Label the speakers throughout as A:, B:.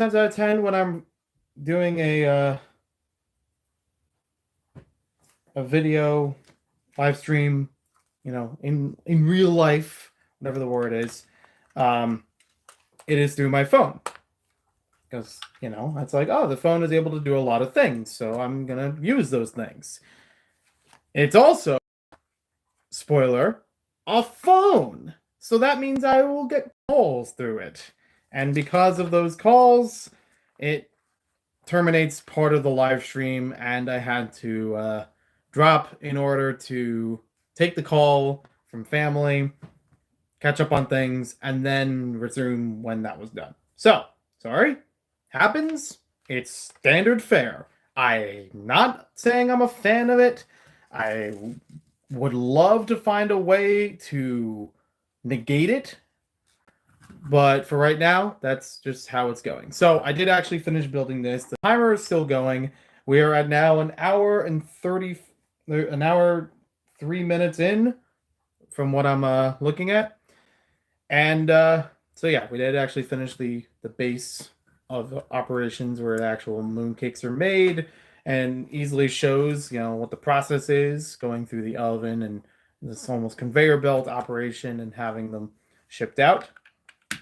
A: times out of 10 when I'm doing a video live stream, in real life, whatever the word is, um, it is through my phone because it's like, oh, the phone is able to do a lot of things, so I'm gonna use those things. It's also, spoiler, a phone, so that means I will get calls through it, and because of those calls, it terminates part of the live stream, and I had to drop in order to take the call from family, catch up on things, and then resume when that was done. So, sorry, happens. It's standard fare. I'm not saying I'm a fan of it. I would love to find a way to negate it, but for right now, that's just how it's going. So I did actually finish building this. The timer is still going. We are at now an hour and 3 minutes in from what I'm looking at. And so yeah, we did actually finish the base of operations where the actual mooncakes are made, and easily shows what the process is going through the oven and this almost conveyor belt operation and having them shipped out.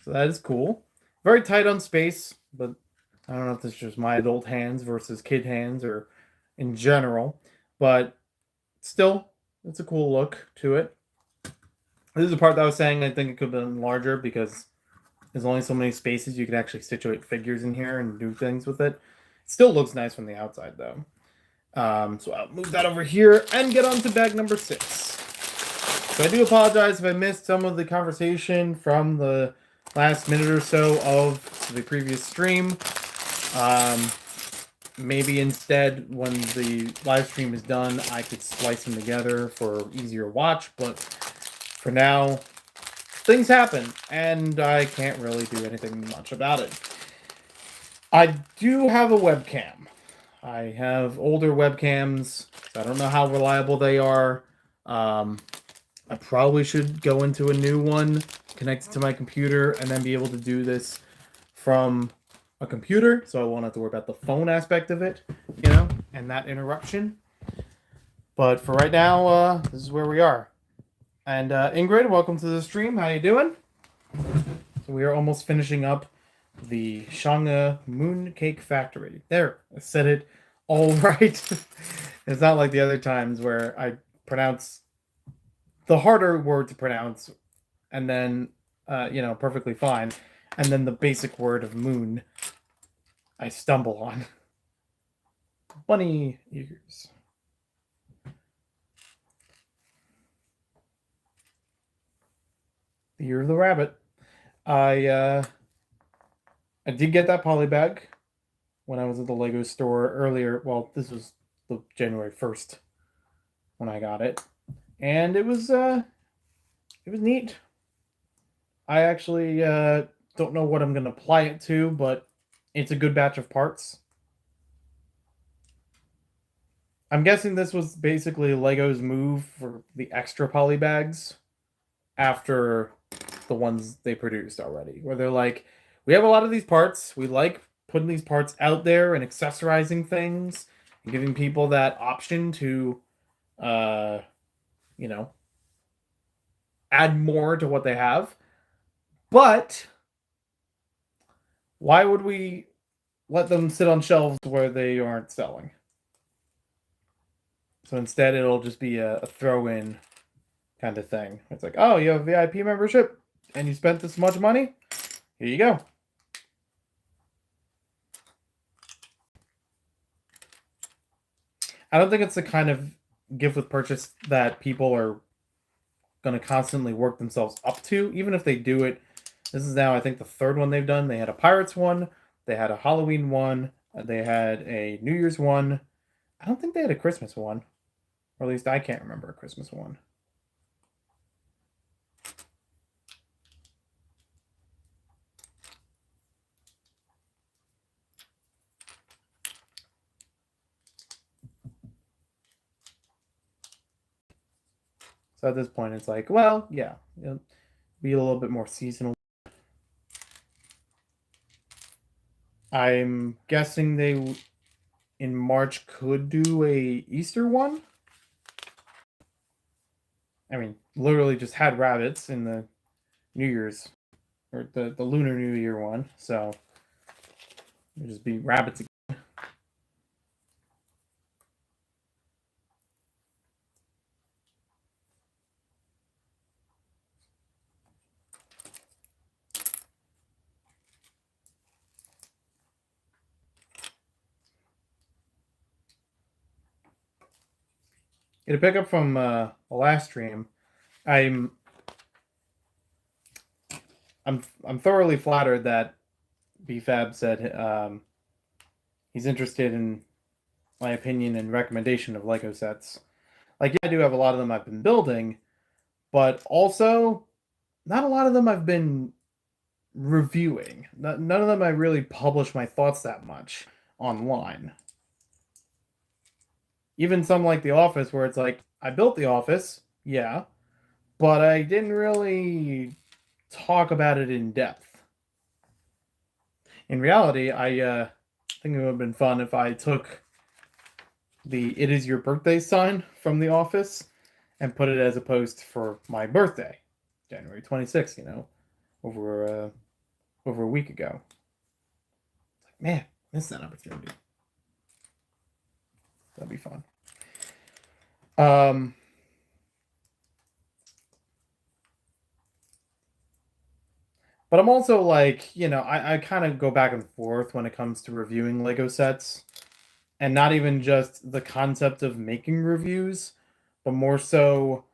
A: So that is cool. Very tight on space, but I don't know if this is just my adult hands versus kid hands or in general, but still, it's a cool look to it. This is the part that I was saying I think it could have been larger because there's only so many spaces you can actually situate figures in here and do things with it. It still looks nice from the outside though. So I'll move that over here and get on to bag number 6. So I do apologize if I missed some of the conversation from the last minute or so of the previous stream. Maybe instead, when the live stream is done, I could splice them together for easier watch, but for now, things happen, and I can't really do anything much about it. I do have a webcam. I have older webcams. So I don't know how reliable they are. I probably should go into a new one, connect it to my computer, and then be able to do this from a computer, so I won't have to worry about the phone aspect of it, and that interruption. But for right now, this is where we are. And Ingrid, welcome to the stream. How you doing? So we are almost finishing up the Shanghe Mooncake Factory. There, I said it all right. It's not like the other times where I pronounce the harder word to pronounce, and then, perfectly fine, and then the basic word of moon I stumble on. Bunny ears. The year of the rabbit. I did get that poly bag when I was at the Lego store earlier. Well, this was the January 1st when I got it, and it was neat. I actually don't know what I'm gonna apply it to, but it's a good batch of parts. I'm guessing this was basically Lego's move for the extra poly bags after the ones they produced already, where they're like, we have a lot of these parts. We like putting these parts out there and accessorizing things and giving people that option to, add more to what they have. But why would we let them sit on shelves where they aren't selling? So instead, it'll just be a throw-in kind of thing. It's like, oh, you have a VIP membership and you spent this much money? Here you go. I don't think it's the kind of gift with purchase that people are going to constantly work themselves up to, even if they do it. This is now, I think, the third one they've done. They had a Pirates one, they had a Halloween one, they had a New Year's one. I don't think they had a Christmas one. Or at least I can't remember a Christmas one. So at this point, it's like, well, yeah, it'll be a little bit more seasonal. I'm guessing they in March could do a Easter one. I mean, literally just had rabbits in the New Year's or the Lunar New Year one, so it'll just be rabbits. To pick up from the last stream, I'm I'm thoroughly flattered that BFAB said he's interested in my opinion and recommendation of Lego sets. Like, yeah, I do have a lot of them I've been building, but also not a lot of them I've been reviewing. None of them I really publish my thoughts that much online. Even some like The Office, where it's like, I built The Office, yeah, but I didn't really talk about it in depth. In reality, I think it would have been fun if I took the "It is your birthday" sign from The Office and put it as a post for my birthday, January 26th. Over over a week ago. It's like, man, missed that opportunity. That'd be fun. But I'm also like, I kind of go back and forth when it comes to reviewing Lego sets, and not even just the concept of making reviews, but more so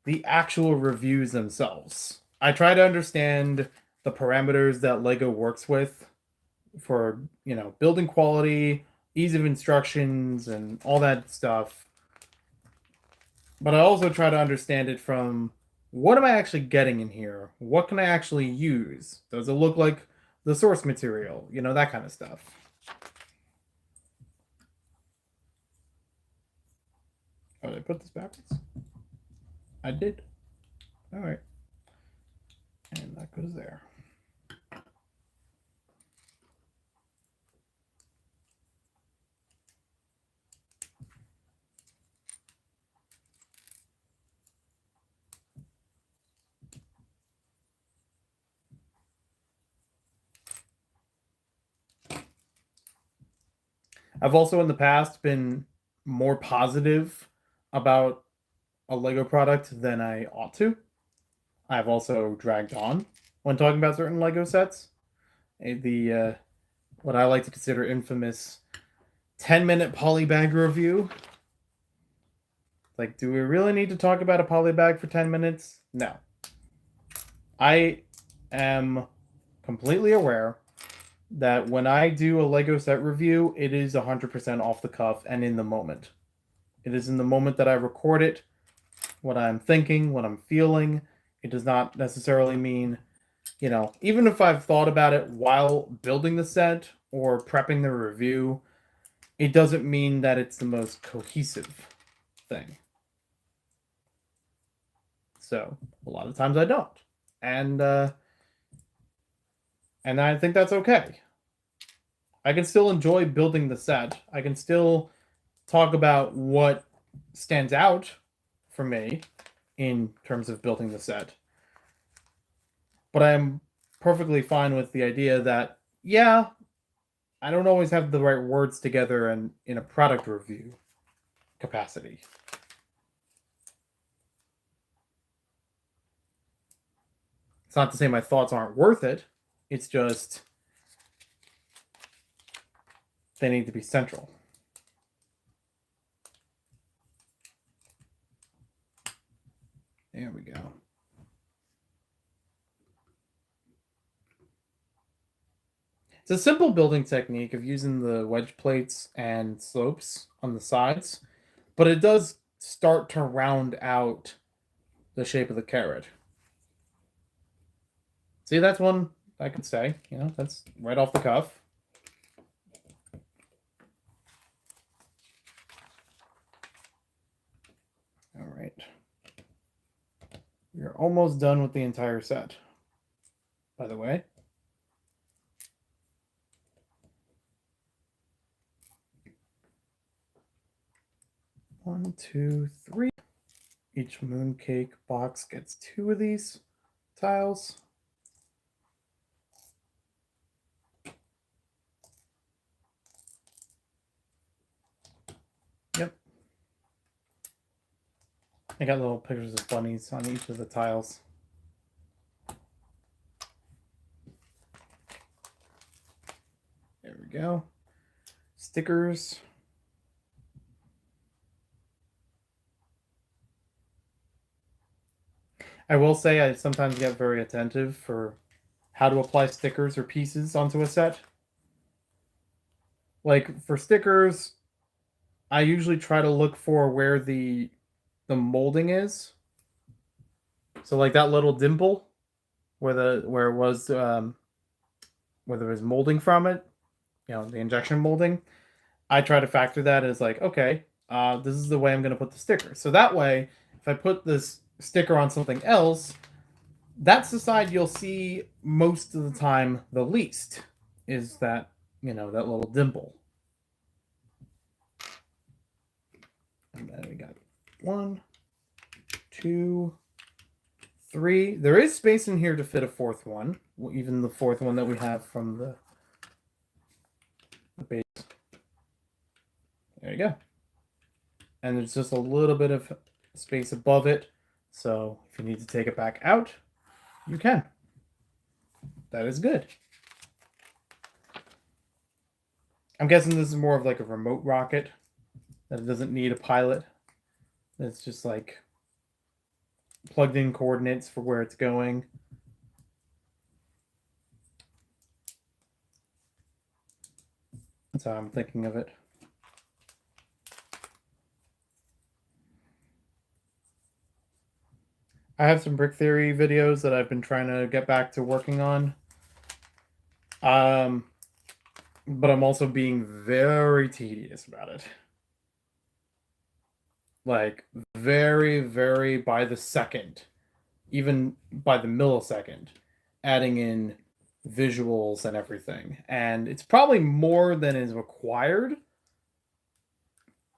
A: the actual reviews themselves. I try to understand the parameters that Lego works with for, building quality, ease of instructions, and all that stuff. But I also try to understand it from, what am I actually getting in here? What can I actually use? Does it look like the source material? That kind of stuff. Oh, did I put this backwards? I did. All right. And that goes there. I've also in the past been more positive about a Lego product than I ought to. I've also dragged on when talking about certain Lego sets. The what I like to consider infamous 10-minute polybag review. Like, do we really need to talk about a polybag for 10 minutes? No. I am completely aware that when I do a Lego set review, it is 100% off the cuff and in the moment. It is in the moment that I record it, what I'm thinking, what I'm feeling. It does not necessarily mean, even if I've thought about it while building the set or prepping the review, it doesn't mean that it's the most cohesive thing. So a lot of times I don't, and I think that's okay. I can still enjoy building the set. I can still talk about what stands out for me in terms of building the set. But I'm perfectly fine with the idea that, yeah, I don't always have the right words together and in a product review capacity. It's not to say my thoughts aren't worth it. It's just they need to be central. There we go. It's a simple building technique of using the wedge plates and slopes on the sides, but it does start to round out the shape of the carrot. See, that's one I could say. That's right off the cuff. All right. We're almost done with the entire set, by the way. 1, 2, 3. Each mooncake box gets 2 of these tiles. Yep. I got little pictures of bunnies on each of the tiles. There we go. Stickers. I will say I sometimes get very attentive for how to apply stickers or pieces onto a set. Like for stickers, I usually try to look for where the molding is. So like that little dimple where it was where there was molding from it, the injection molding. I try to factor that as like, okay, this is the way I'm going to put the sticker. So that way, if I put this sticker on something else, that's the side you'll see most of the time the least, is that, that little dimple. And then we got 1, 2, 3. There is space in here to fit a 4th one, even the 4th one that we have from the base. There you go. And there's just a little bit of space above it, so if you need to take it back out, you can. That is good. I'm guessing this is more of like a remote rocket, that it doesn't need a pilot. It's just like plugged in coordinates for where it's going. That's how I'm thinking of it. I have some brick theory videos that I've been trying to get back to working on. But I'm also being very tedious about it. Like very, very by the second, even by the millisecond, adding in visuals and everything. And it's probably more than is required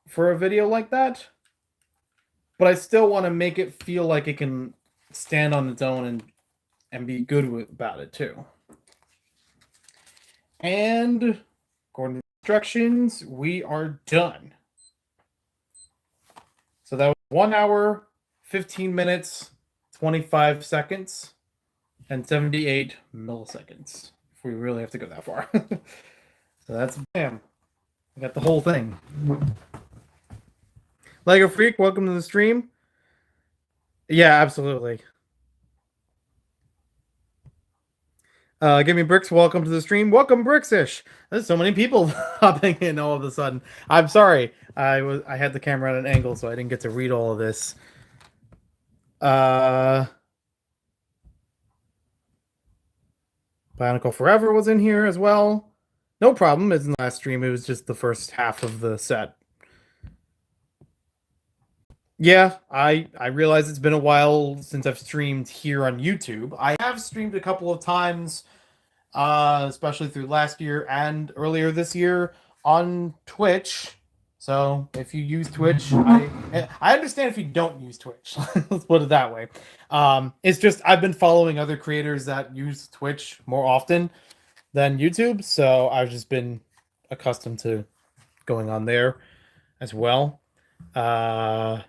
A: for a video like that. But I still want to make it feel like it can stand on its own and be good about it too. And according to the instructions, we are done. So that was 1 hour, 15 minutes, 25 seconds, and 78 milliseconds. If we really have to go that far. So that's bam. I got the whole thing. Lego Freak, welcome to the stream. Yeah, absolutely. Give me Bricks, welcome to the stream. Welcome, Bricksish. There's so many people hopping in all of a sudden. I'm sorry. I had the camera at an angle, so I didn't get to read all of this. Bionicle Forever was in here as well. No problem. It's in the last stream. It was just the first half of the set. Yeah, I realize it's been a while since I've streamed here on YouTube. I have streamed a couple of times, especially through last year and earlier this year on Twitch. So if you use Twitch, I understand if you don't use Twitch. Let's put it that way. It's just I've been following other creators that use Twitch more often than YouTube, so I've just been accustomed to going on there as well. I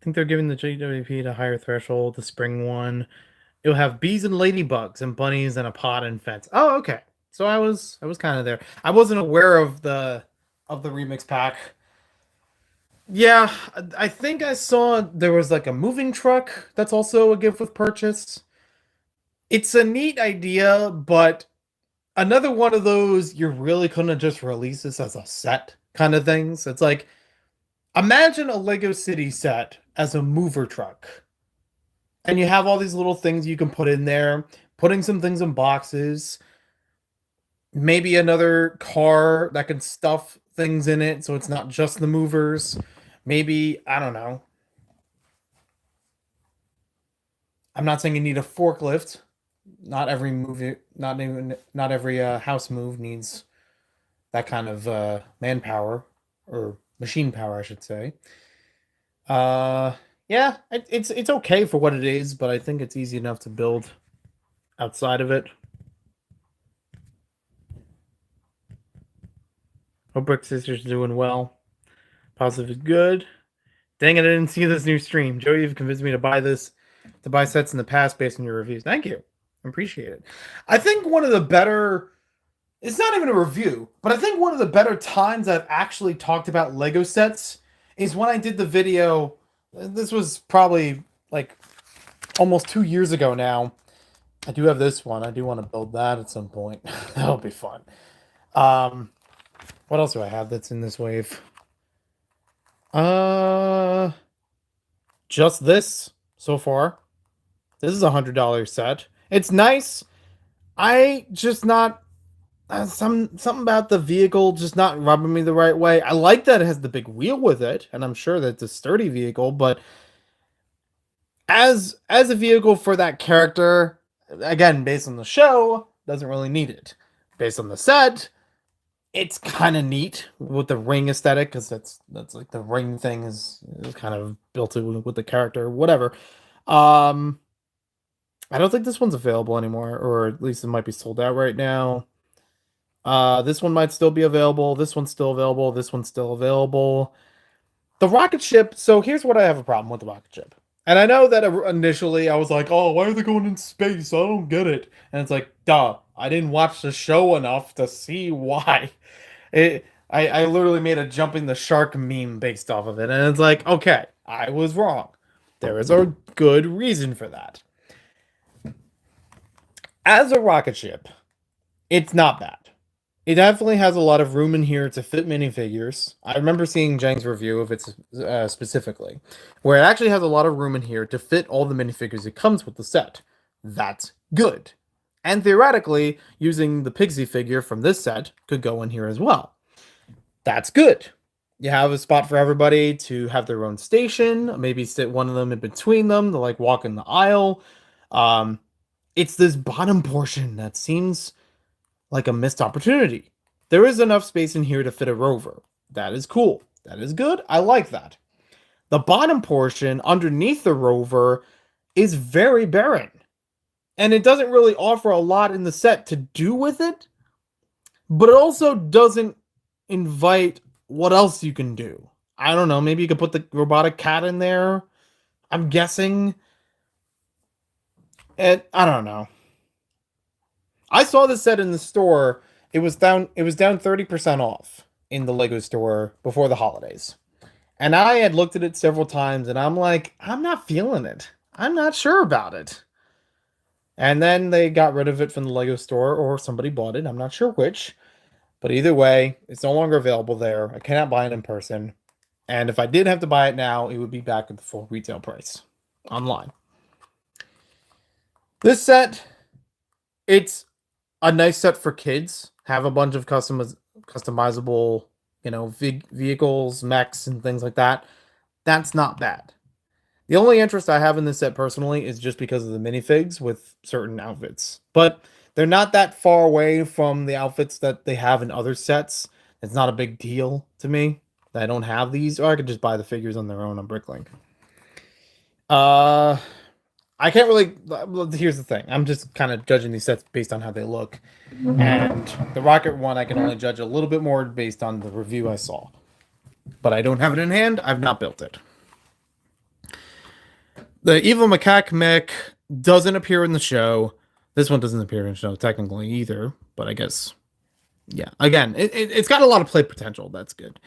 A: think they're giving the GWP a higher threshold, the spring one. It'll have bees and ladybugs and bunnies and a pot and fence. Oh, okay. So I was kind of there. I wasn't aware of the remix pack. Yeah, I think I saw there was like a moving truck that's also a gift with purchase. It's a neat idea, but another one of those you're really gonna just release this as a set kind of things. It's like, imagine a Lego City set as a mover truck. And you have all these little things you can put in there, putting some things in boxes, maybe another car that can stuff things in it so it's not just the movers. Maybe, I don't know. I'm not saying you need a forklift. Not every movie, not every house move needs that kind of manpower. or machine power, I should say. Uh, yeah, it's okay for what it is, but I think it's easy enough to build outside of it. Hope Brick Sisters doing well. Positive is good. Dang it, I didn't see this new stream. Joey, you've convinced me to buy sets in the past based on your reviews. Thank you. I appreciate it. I think one of the better, it's not even a review, but I think one of the better times I've actually talked about Lego sets is when I did the video. This was probably like almost 2 years ago now. I do have this one. I do want to build that at some point. That'll be fun. What else do I have that's in this wave? Just this so far. This is $100 set. It's nice. I just not something about the vehicle just not rubbing me the right way. I like that it has the big wheel with it, and I'm sure that it's a sturdy vehicle, but as a vehicle for that character, again, based on the show, doesn't really need it. Based on the set, it's kind of neat with the ring aesthetic, because that's like the ring thing is kind of built in with the character, whatever. I don't think this one's available anymore, or at least it might be sold out right now. This one might still be available. This one's still available. This one's still available. The rocket ship. So here's what I have a problem with the rocket ship. And I know that initially I was like, oh, why are they going in space? I don't get it. And it's like, duh, I didn't watch the show enough to see why. I literally made a jumping the shark meme based off of it. And it's like, okay, I was wrong. There is a good reason for that. As a rocket ship, it's not bad. It definitely has a lot of room in here to fit minifigures. I remember seeing Jang's review of it specifically, where it actually has a lot of room in here to fit all the minifigures it comes with the set. That's good. And theoretically, using the Pixie figure from this set could go in here as well. That's good. You have a spot for everybody to have their own station, maybe sit one of them in between them to like walk in the aisle. It's this bottom portion that seems like a missed opportunity. There is enough space in here to fit a rover. That is cool. That is good. I like that. The bottom portion underneath the rover is very barren. And it doesn't really offer a lot in the set to do with it. But it also doesn't invite what else you can do. I don't know. Maybe you could put the robotic cat in there. I'm guessing. And I don't know. I saw this set in the store. It was down 30% off in the Lego store before the holidays. And I had looked at it several times and I'm like, I'm not feeling it. I'm not sure about it. And then they got rid of it from the Lego store, or somebody bought it. I'm not sure which. But either way, it's no longer available there. I cannot buy it in person. And if I did have to buy it now, it would be back at the full retail price online. This set, it's a nice set for kids. Have a bunch of customizable, vehicles, mechs, and things like that. That's not bad. The only interest I have in this set personally is just because of the minifigs with certain outfits. But they're not that far away from the outfits that they have in other sets. It's not a big deal to me that I don't have these, or I could just buy the figures on their own on Bricklink. I can't really. Here's the thing. I'm just kind of judging these sets based on how they look. And the Rocket one, I can only judge a little bit more based on the review I saw. But I don't have it in hand. I've not built it. The Evil Macaque mech doesn't appear in the show. This one doesn't appear in the show technically either. But I guess, yeah. Again, it's got a lot of play potential. That's good.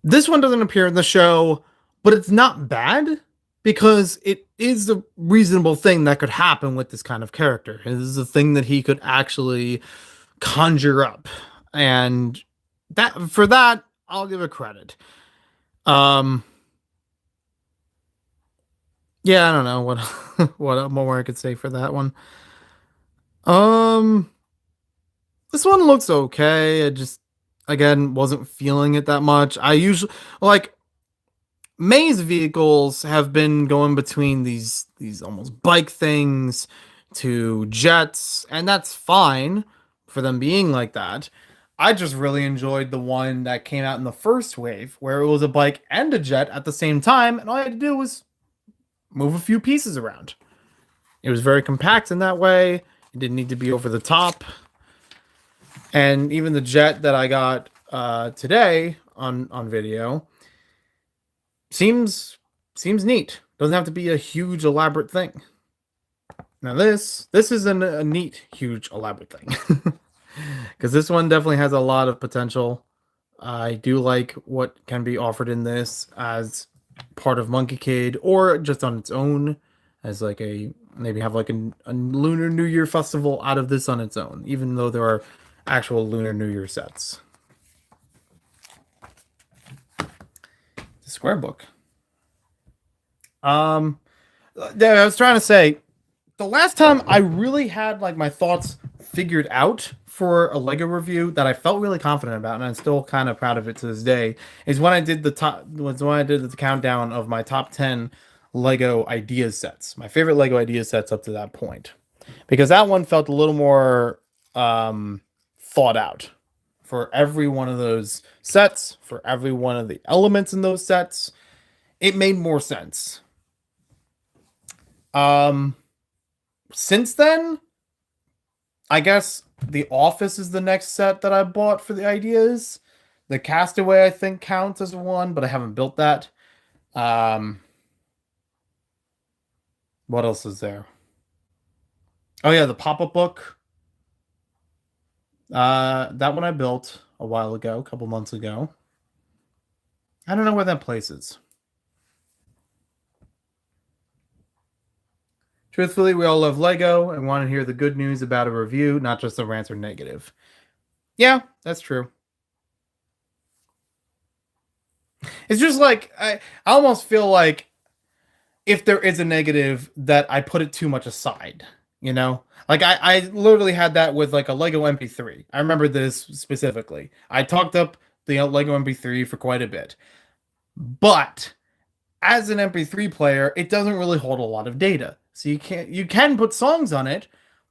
A: This one doesn't appear in the show, but it's not bad, because it is a reasonable thing that could happen with this kind of character. It is a thing that he could actually conjure up. And for that, I'll give it credit. Yeah, I don't know what more I could say for that one. This one looks okay. It just, again, wasn't feeling it that much. I usually like May's vehicles have been going between these almost bike things to jets, and that's fine for them being like that. I just really enjoyed the one that came out in the first wave, where it was a bike and a jet at the same time, and all I had to do was move a few pieces around. It was very compact in that way. It didn't need to be over the top. And even the jet that I got today on video seems neat. Doesn't have to be a huge elaborate thing. Now this isn't a neat, huge, elaborate thing. Because this one definitely has a lot of potential. I do like what can be offered in this as part of Monkey Kid or just on its own as like a maybe have like a Lunar New Year festival out of this on its own, even though there are actual Lunar New Year sets. The Square Book. Yeah, I was trying to say the last time I really had like my thoughts figured out for a Lego review that I felt really confident about, and I'm still kind of proud of it to this day, is when I did the countdown of my top 10 Lego ideas sets. My favorite Lego idea sets up to that point. Because that one felt a little more thought out for every one of those sets, for every one of the elements in those sets. It made more sense. Since then, I guess The Office is the next set that I bought for the ideas. The Castaway, I think, counts as one, but I haven't built that. What else is there? Oh yeah, the pop-up book. That one I built a while ago, a couple months ago. I don't know where that place is. Truthfully, we all love Lego and want to hear the good news about a review, not just the rants or negative. Yeah, that's true. It's just like I almost feel like if there is a negative that I put it too much aside, you know? Like I literally had that with like a Lego MP3. I remember this specifically. I talked up the Lego MP3 for quite a bit. But as an MP3 player, it doesn't really hold a lot of data. So you can put songs on it,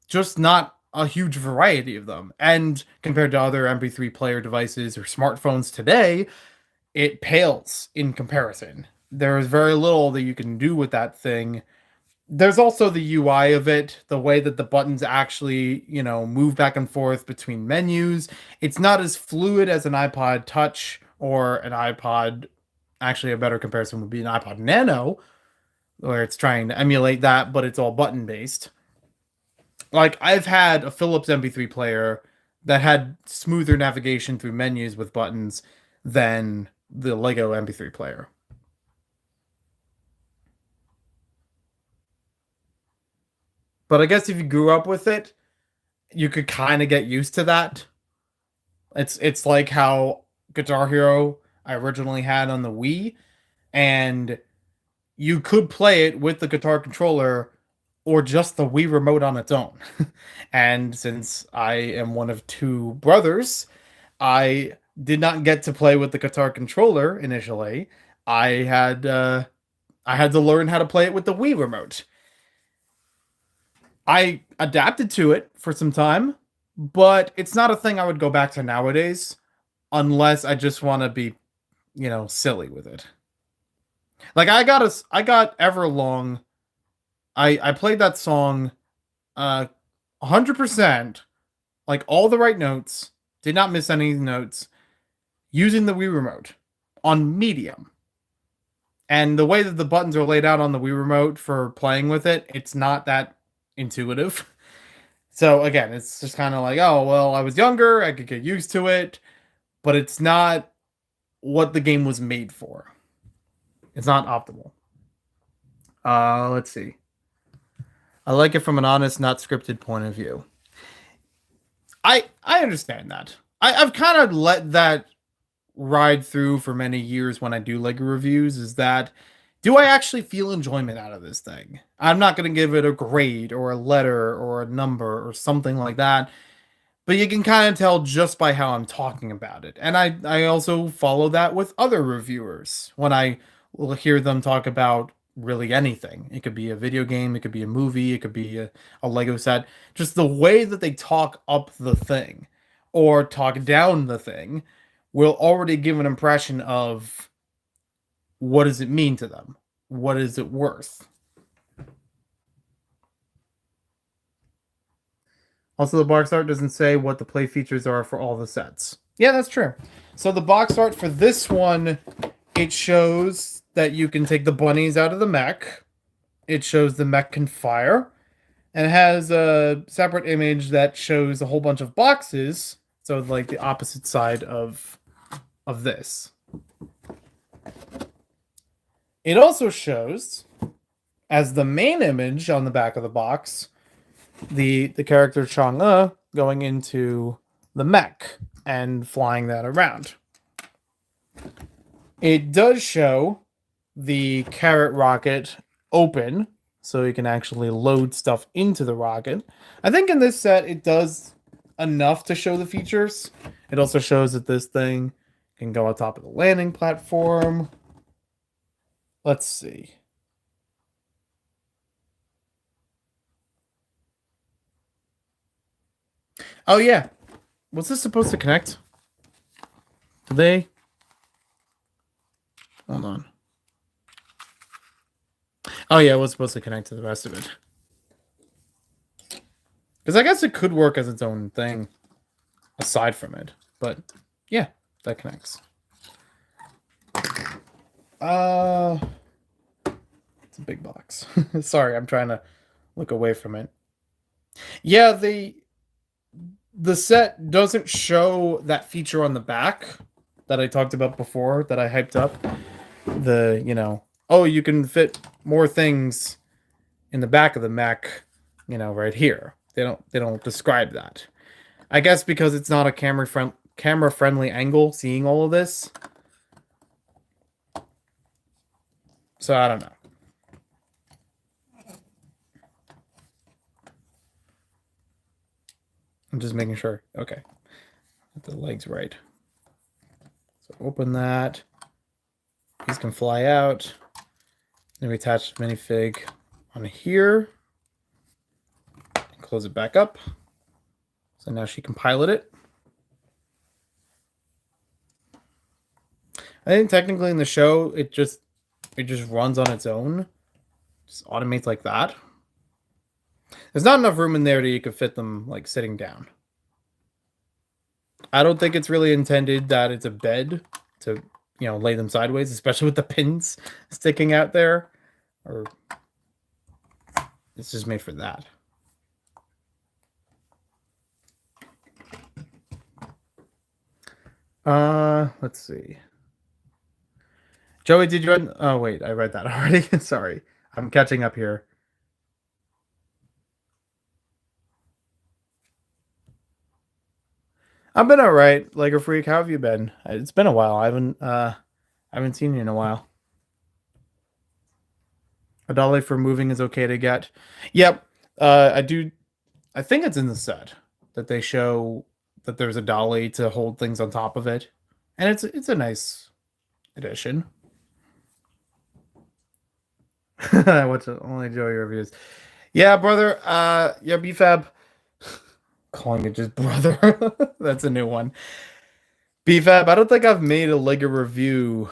A: just not a huge variety of them. And compared to other MP3 player devices or smartphones today, it pales in comparison. There is very little that you can do with that thing. There's also the UI of it, the way that the buttons actually, move back and forth between menus. It's not as fluid as an iPod Touch or an iPod. Actually, a better comparison would be an iPod Nano, where it's trying to emulate that, but it's all button based. Like I've had a Philips MP3 player that had smoother navigation through menus with buttons than the Lego MP3 player. But I guess if you grew up with it, you could kind of get used to that. It's like how Guitar Hero I originally had on the Wii, and you could play it with the guitar controller or just the Wii remote on its own. And since I am one of two brothers, I did not get to play with the guitar controller initially. I had to learn how to play it with the Wii remote. I adapted to it for some time, but it's not a thing I would go back to nowadays unless I just want to be, silly with it. Like I got Everlong. I played that song 100%, like all the right notes, did not miss any notes, using the Wii remote on medium. And the way that the buttons are laid out on the Wii remote for playing with it, it's not that intuitive. So again, it's just kind of like, oh, well, I was younger, I could get used to it, but it's not what the game was made for. It's not optimal. Let's see. I like it from an honest, not scripted point of view. I understand that. I've kind of let that ride through for many years when I do Lego reviews, is that do I actually feel enjoyment out of this thing? I'm not going to give it a grade or a letter or a number or something like that, but you can kind of tell just by how I'm talking about it. And I also follow that with other reviewers when I will hear them talk about really anything. It could be a video game, it could be a movie, it could be a Lego set. Just the way that they talk up the thing. or talk down the thing will already give an impression of what does it mean to them? What is it worth? Also, the box art doesn't say what the play features are for all the sets. Yeah, that's true. So the box art for this one, it shows that you can take the bunnies out of the mech. It shows the mech can fire. And it has a separate image that shows a whole bunch of boxes. So like the opposite side of this. It also shows, as the main image on the back of the box, the character Chang'e going into the mech and flying that around. It does show the carrot rocket open, so you can actually load stuff into the rocket. I think in this set it does enough to show the features. It also shows that this thing can go on top of the landing platform. Let's see. Oh yeah. Was this supposed to connect? Did they? Hold on. Oh yeah, it was supposed to connect to the rest of it. Because I guess it could work as its own thing aside from it. But yeah, that connects. It's a big box. Sorry, I'm trying to look away from it. Yeah, the set doesn't show that feature on the back that I talked about before, that I hyped up. The, you know, oh, you can fit more things in the back of the mech, you know, right here. They don't describe that. I guess because it's not a camera friendly angle seeing all of this. So I don't know. I'm just making sure. Okay. Get the legs right. So open that. These can fly out. Then we attach the minifig on here. Close it back up. So now she can pilot it. I think technically in the show it just runs on its own. Just automates like that. There's not enough room in there that you could fit them like sitting down. I don't think it's really intended that it's a bed to, you know, lay them sideways, especially with the pins sticking out there. Or it's just made for that. Let's see. Joey, did you? Oh wait, I read that already. Sorry, I'm catching up here. I've been all right, Lego Freak. How have you been? It's been a while. I haven't seen you in a while. A dolly for moving is okay to get. Yep. I do. I think it's in the set that they show that there's a dolly to hold things on top of it, and it's a nice addition. I watch only Joey reviews. Yeah, brother. Yeah, BFAB. Calling it just brother. That's a new one. BFAB. I don't think I've made a Lego review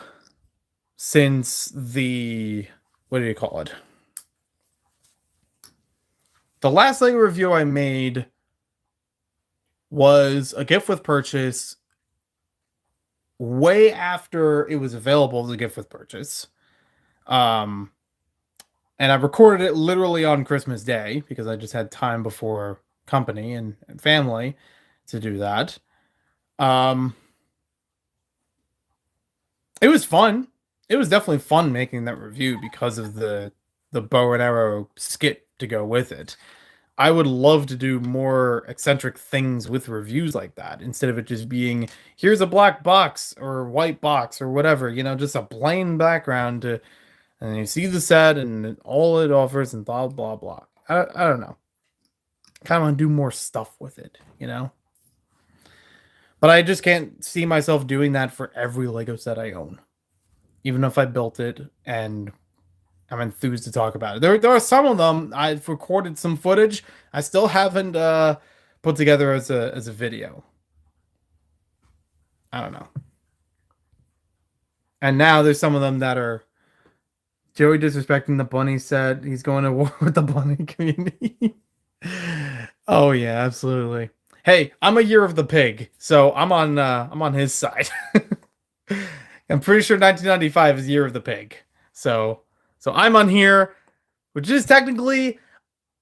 A: since the, what do you call it? The last Lego review I made was a gift with purchase way after it was available as a gift with purchase. And I recorded it literally on Christmas Day because I just had time before company and family to do that. It was fun. It was definitely fun making that review because of the bow and arrow skit to go with it. I would love to do more eccentric things with reviews like that instead of it just being, here's a black box or white box or whatever, you know, just a plain background to, and you see the set and all it offers and blah, blah, blah. I don't know. Kind of want to do more stuff with it, you know? But I just can't see myself doing that for every Lego set I own. Even if I built it and I'm enthused to talk about it. There are some of them I've recorded some footage. I still haven't put together as a video. I don't know. And now there's some of them that are Joey disrespecting the bunny set. He's going to war with the bunny community. Oh yeah, absolutely. Hey, I'm a year of the pig, so I'm on his side. I'm pretty sure 1995 is year of the pig. So I'm on here, which is technically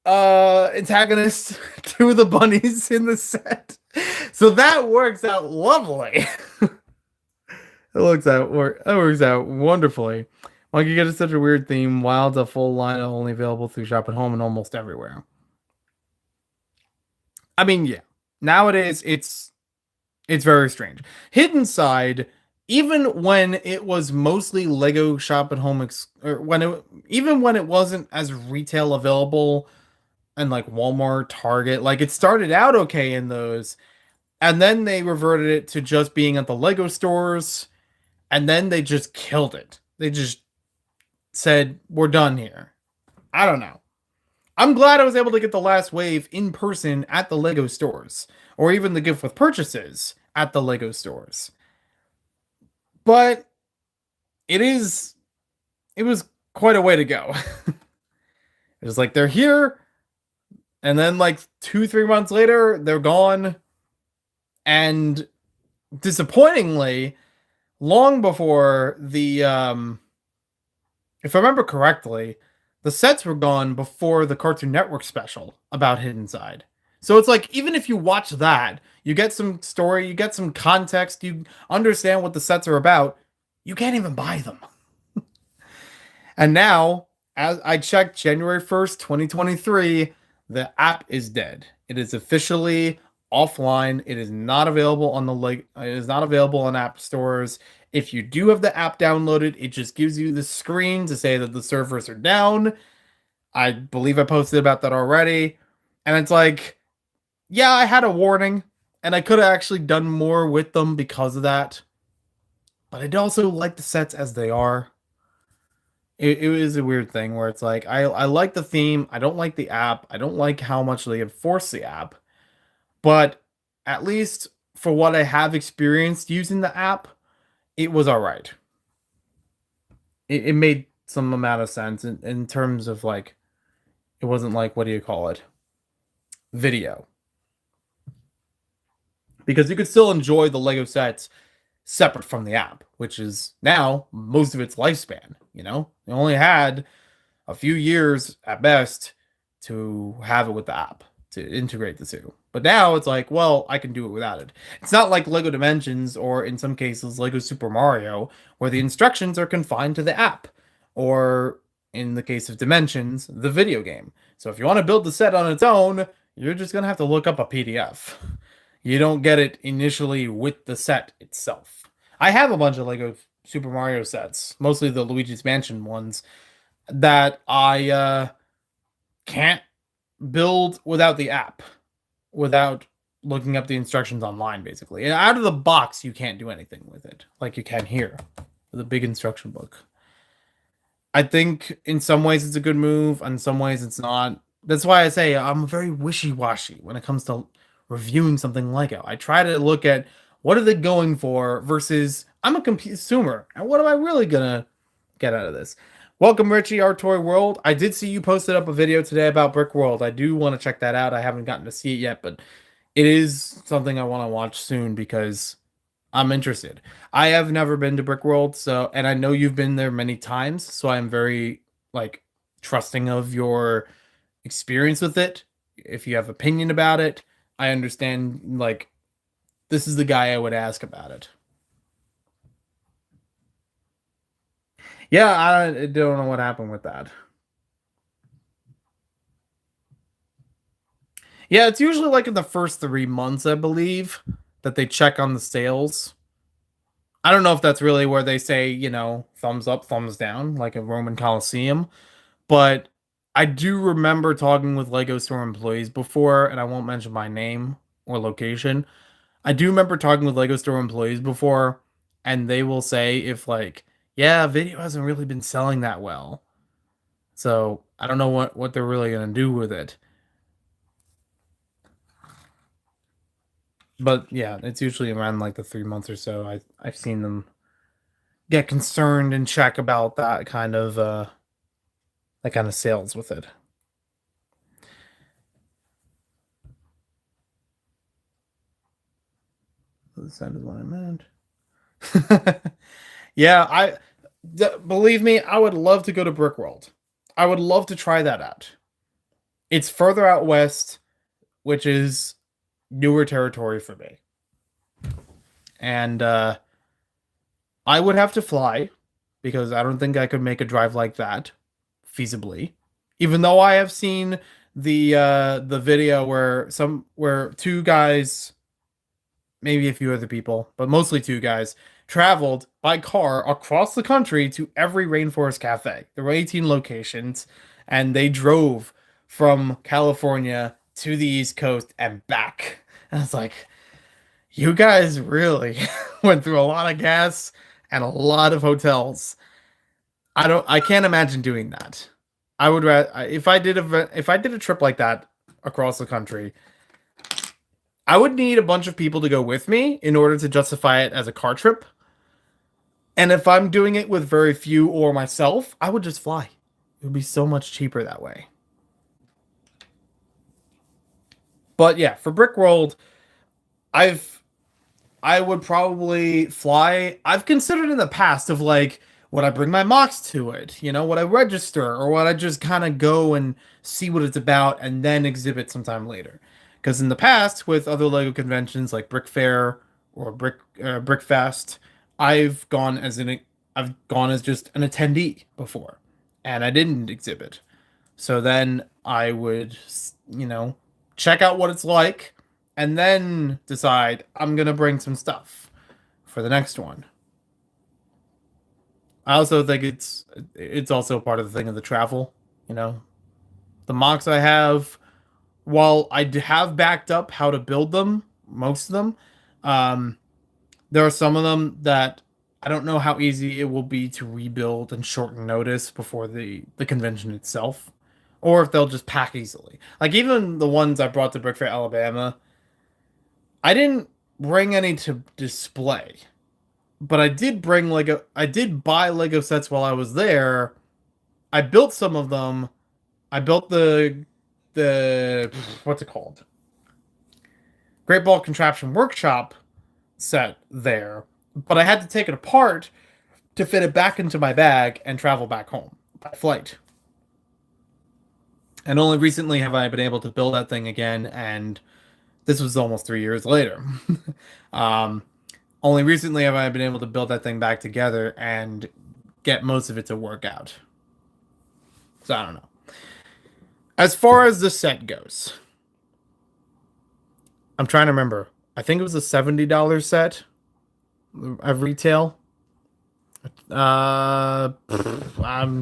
A: antagonist to the bunnies in the set. So that works out lovely. That works out wonderfully. Like you get such a weird theme. Wild's a full line only available through Shop at Home and almost everywhere. I mean, yeah. Nowadays it's very strange. Hidden Side, even when it was mostly Lego Shop at Home, or when it even when it wasn't as retail available and like Walmart, Target, like it started out okay in those, and then they reverted it to just being at the Lego stores, and then they just killed it. They just said, "We're done here." I don't know. I'm glad I was able to get the last wave in person at the Lego stores, or even the gift with purchases at the Lego stores. But it is, it was quite a way to go. It was like they're here, and then like 2, 3 months later, they're gone. And disappointingly, long before if I remember correctly, the sets were gone before the Cartoon Network special about Hidden Side. So it's like even if you watch that, you get some story, you get some context, you understand what the sets are about, you can't even buy them. And now, as I checked January 1st, 2023, the app is dead. It is officially offline. It is not available on it is not available on app stores. If you do have the app downloaded, it just gives you the screen to say that the servers are down. I believe I posted about that already. And it's like, yeah, I had a warning and I could have actually done more with them because of that. But I'd also like the sets as they are. It was a weird thing where it's like I like the theme, I don't like the app, I don't like how much they enforce the app, but at least for what I have experienced using the app, it was all right. It made some amount of sense in terms of like it wasn't like, what do you call it, video, because you could still enjoy the Lego sets separate from the app, which is now most of its lifespan. You know, they only had a few years at best to have it with the app to integrate the two. But now it's like, well, I can do it without it. It's not like Lego Dimensions or in some cases Lego Super Mario, where the instructions are confined to the app, or in the case of Dimensions, the video game. So if you want to build the set on its own, you're just going to have to look up a PDF. You don't get it initially with the set itself. I have a bunch of Lego Super Mario sets, mostly the Luigi's Mansion ones, that I can't build without the app, without looking up the instructions online, basically. And out of the box, you can't do anything with it, like you can here, with a big instruction book. I think in some ways it's a good move, in some ways it's not. That's why I say I'm very wishy-washy when it comes to reviewing something like it. I try to look at what are they going for versus I'm a consumer, and what am I really gonna get out of this? Welcome, Richie, our toy world. I did see you posted up a video today about Brick World. I do want to check that out. I haven't gotten to see it yet, but it is something I want to watch soon because I'm interested. I have never been to Brick World, so and I know you've been there many times, so I'm very like trusting of your experience with it. If you have opinion about it, I understand like this is the guy I would ask about it. Yeah, I don't know what happened with that. Yeah, it's usually like in the first 3 months, I believe, that they check on the sales. I don't know if that's really where they say, thumbs up, thumbs down, like a Roman Coliseum, but I do remember talking with Lego store employees before, and I won't mention my name or location. I do remember talking with Lego store employees before, and they will say if like, yeah, video hasn't really been selling that well. So I don't know what they're really gonna do with it. But yeah, it's usually around like the 3 months or so. I've seen them get concerned and check about that kind of sales with it. The side is what I meant. Yeah, believe me, I would love to go to Brickworld. I would love to try that out. It's further out west, which is newer territory for me. And I would have to fly because I don't think I could make a drive like that feasibly. Even though I have seen the video where two guys, maybe a few other people, but mostly two guys, traveled by car across the country to every rainforest cafe. There were 18 locations, and they drove from California to the East Coast and back. And it's like, you guys really went through a lot of gas and a lot of hotels. I can't imagine doing that. I would rather if I did a trip like that across the country, I would need a bunch of people to go with me in order to justify it as a car trip. And if I'm doing it with very few or myself, I would just fly. It would be so much cheaper that way. But yeah, for Brickworld, I've I would probably fly. I've considered in the past of like, would I bring my mocks to it? You know, would I register or would I just kind of go and see what it's about and then exhibit sometime later? Because in the past, with other Lego conventions like Brick Fair or Brickfest, I've gone as just an attendee before, and I didn't exhibit. So then I would, check out what it's like, and then decide I'm gonna bring some stuff for the next one. I also think it's also part of the thing of the travel. You know, the mocks I have, while have backed up how to build them, most of them, um, there are some of them that I don't know how easy it will be to rebuild and shorten notice before the convention itself, or if they'll just pack easily. Like even the ones I brought to Brick Fair, Alabama, I didn't bring any to display, but I did bring Lego. I did buy Lego sets while I was there. I built some of them. I built the what's it called? Great Ball Contraption Workshop set there, but I had to take it apart to fit it back into my bag and travel back home by flight. And only recently have I been able to build that thing again, and this was almost 3 years later. um, Only recently have I been able to build that thing back together and get most of it to work out. So I don't know. As far as the set goes, I'm trying to remember. I think it was a $70 set of retail. I'm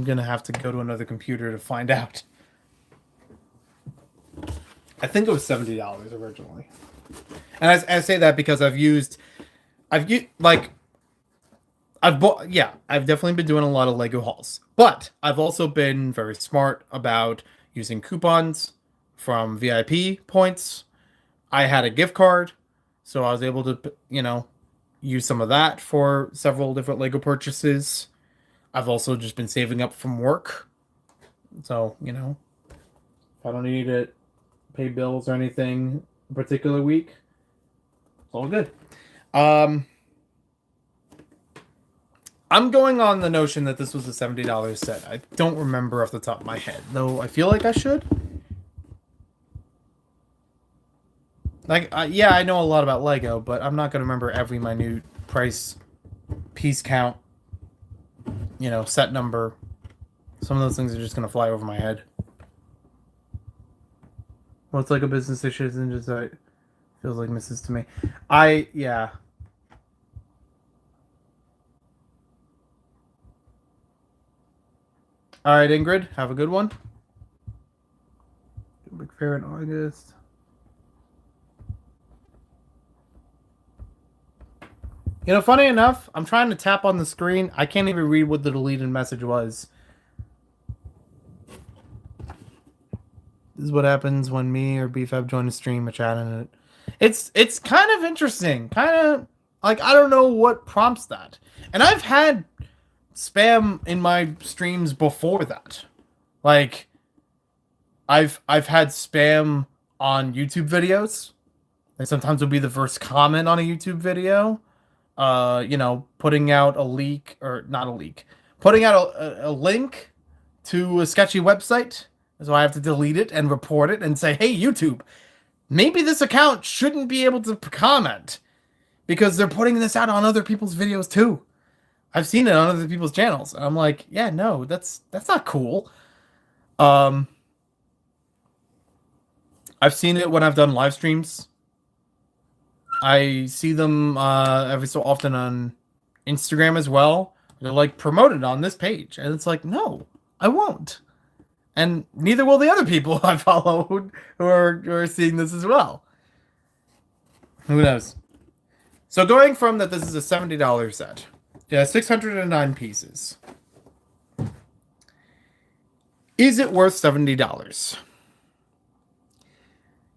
A: gonna have to go to another computer to find out. I think it was $70 originally, and I say that because I've used like I've bought, yeah, I've definitely been doing a lot of Lego hauls, but I've also been very smart about using coupons from VIP points. I had a gift card, so I was able to, use some of that for several different Lego purchases. I've also just been saving up from work, so if I don't need to pay bills or anything a particular week, it's all good. Um, I'm going on the notion that this was a $70 set. I don't remember off the top of my head, though I feel like I should. Like, yeah, I know a lot about Lego, but I'm not going to remember every minute price, piece count, set number. Some of those things are just going to fly over my head. Well, it's like a business issue, and just feels like misses to me. Yeah. All right, Ingrid, have a good one. Big Fair in August. Funny enough, I'm trying to tap on the screen. I can't even read what the deleted message was. This is what happens when me or BFAB join a stream or chat in it. It's kind of interesting. Kind of like I don't know what prompts that. And I've had spam in my streams before that. Like I've had spam on YouTube videos. And sometimes it'll be the first comment on a YouTube video. Putting out a leak or not a leak, putting out a link to a sketchy website. So I have to delete it and report it and say, hey, YouTube, maybe this account shouldn't be able to comment because they're putting this out on other people's videos too. I've seen it on other people's channels. And I'm like, yeah, no, that's not cool. I've seen it when I've done live streams. I see them every so often on Instagram as well. They're like promoted on this page, and it's like, no, I won't, and neither will the other people I follow who are seeing this as well. Who knows? So going from that, this is a $70 set. Yeah, 609 pieces. Is it worth $70?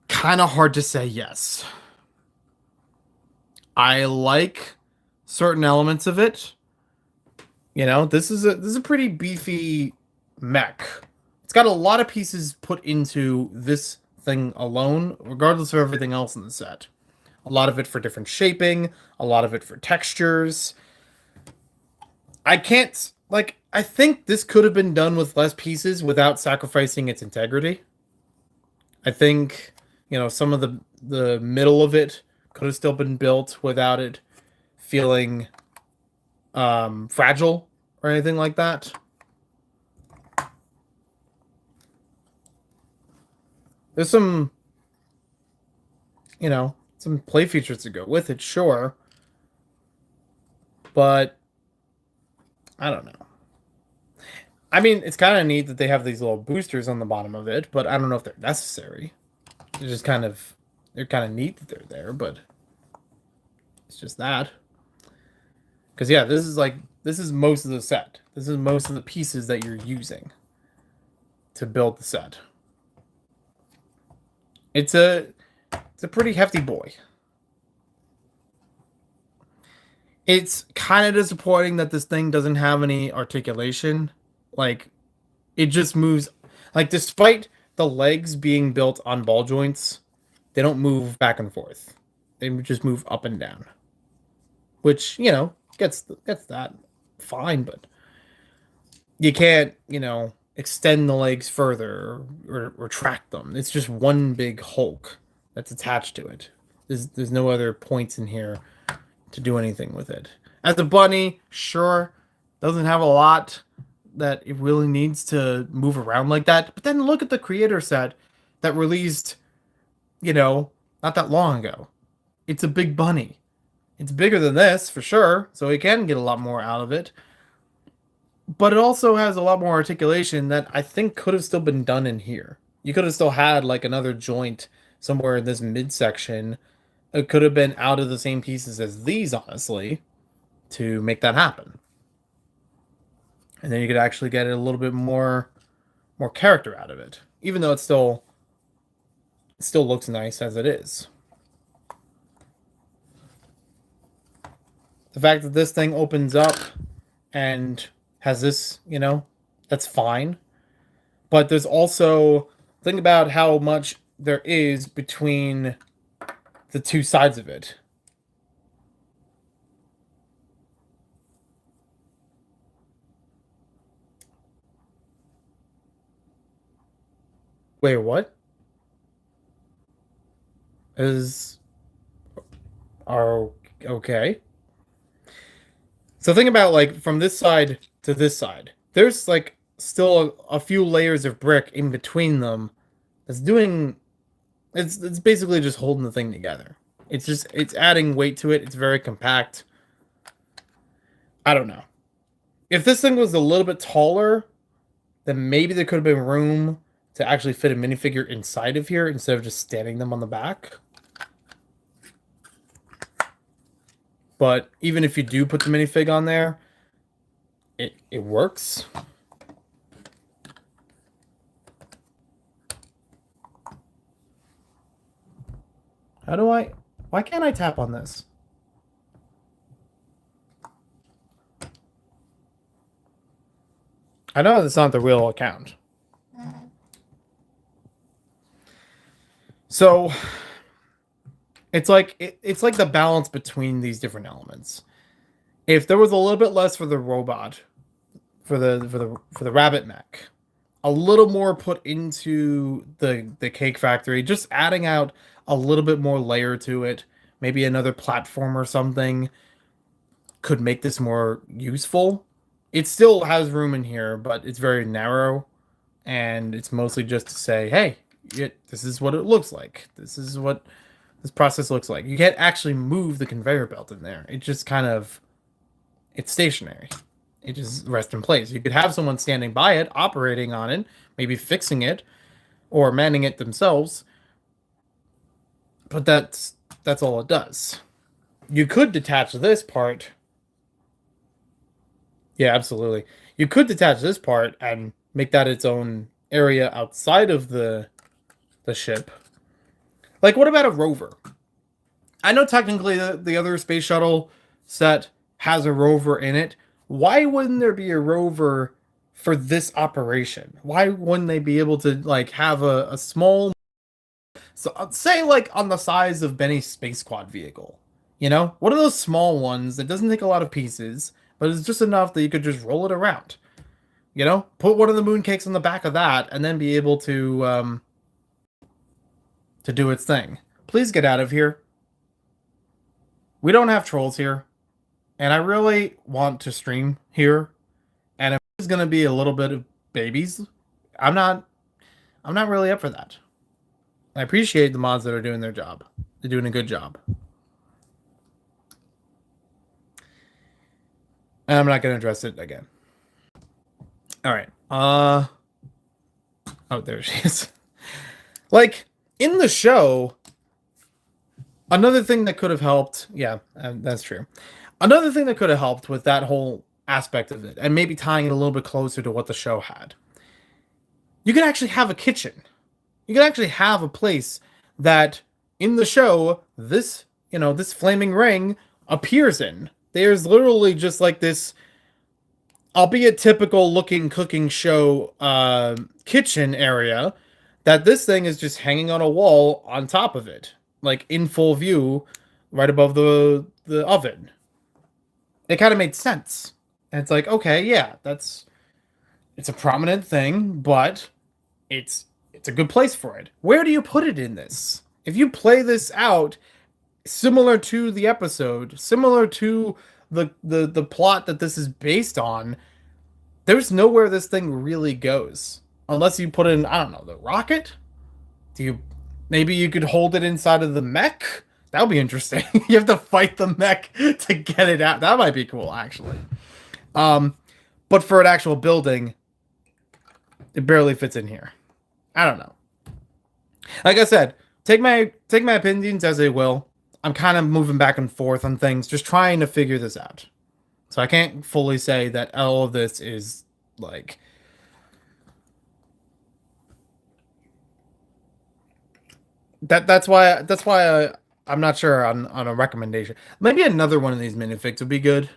A: Kind of hard to say yes. I like certain elements of it. This is a pretty beefy mech. It's got a lot of pieces put into this thing alone, regardless of everything else in the set. A lot of it for different shaping, a lot of it for textures. I think this could have been done with less pieces without sacrificing its integrity. I think, some of the middle of it could have still been built without it feeling fragile or anything like that. There's some play features to go with it, sure. But I don't know. I mean, it's kind of neat that they have these little boosters on the bottom of it, but I don't know if they're necessary. They're kind of neat that they're there, but it's just that. Because yeah, this is most of the set. This is most of the pieces that you're using to build the set. It's a pretty hefty boy. It's kind of disappointing that this thing doesn't have any articulation. Like, it just moves. Like, despite the legs being built on ball joints, they don't move back and forth. They just move up and down. Which, gets that fine, but you can't, extend the legs further or retract them. It's just one big hulk that's attached to it. There's no other points in here to do anything with it. As a bunny, sure, doesn't have a lot that it really needs to move around like that. But then look at the creator set that released, not that long ago. It's a big bunny. It's bigger than this, for sure, so it can get a lot more out of it. But it also has a lot more articulation that I think could have still been done in here. You could have still had, like, another joint somewhere in this midsection. It could have been out of the same pieces as these, honestly, to make that happen. And then you could actually get a little bit more character out of it. Even though it still looks nice as it is. The fact that this thing opens up and has this, that's fine. But there's also, think about how much there is between the two sides of it. Wait, what? Are okay. So think about, like, from this side to this side. There's, like, still a few layers of brick in between them that's doing... It's basically just holding the thing together. It's adding weight to it. It's very compact. I don't know. If this thing was a little bit taller, then maybe there could have been room to actually fit a minifigure inside of here instead of just standing them on the back. But even if you do put the minifig on there, it works. How do I... Why can't I tap on this? I know that's not the real account. So it's like it's like the balance between these different elements. If there was a little bit less for the robot, for the rabbit mech, a little more put into the cake factory, just adding out a little bit more layer to it, maybe another platform or something could make this more useful. It still has room in here, but it's very narrow, and it's mostly just to say, hey, this is what it looks like. This is what this process looks like. You can't actually move the conveyor belt in there. It just kind of, it's stationary. It just rests in place. You could have someone standing by it, operating on it, maybe fixing it, or manning it themselves. But that's all it does. You could detach this part. Yeah, absolutely. You could detach this part and make that its own area outside of the ship. Like, what about a rover? I know technically the other space shuttle set has a rover in it. Why wouldn't there be a rover for this operation? Why wouldn't they be able to like have a small, so say like on the size of Benny's space quad vehicle? You know, what are those small ones that doesn't take a lot of pieces, but it's just enough that you could just roll it around. You know, put one of the mooncakes on the back of that, and then be able to do its thing. Please get out of here. We don't have trolls here, and I really want to stream here. And if there's gonna be a little bit of babies, I'm not really up for that. I appreciate the mods that are doing their job. They're doing a good job. And I'm not gonna address it again. All right. Oh, there she is. Like in the show, another thing that could have helped, yeah, that's true. Another thing that could have helped with that whole aspect of it, and maybe tying it a little bit closer to what the show had, you could actually have a kitchen. You could actually have a place that in the show, this, you know, this flaming ring appears in. There's literally just like this, albeit typical looking cooking show kitchen area that this thing is just hanging on a wall on top of it, like in full view, right above the oven. It kind of made sense. And it's like, okay, yeah, it's a prominent thing, but it's a good place for it. Where do you put it in this? If you play this out similar to the episode, similar to the plot that this is based on, there's nowhere this thing really goes. Unless you put in, I don't know, the rocket? Do you maybe you could hold it inside of the mech? That would be interesting. You have to fight the mech to get it out. That might be cool, actually. But for an actual building, it barely fits in here. I don't know. Like I said, take my opinions as they will. I'm kind of moving back and forth on things, just trying to figure this out. So I can't fully say that all of this is like that's why I'm not sure on a recommendation. Maybe another one of these minifigs would be good.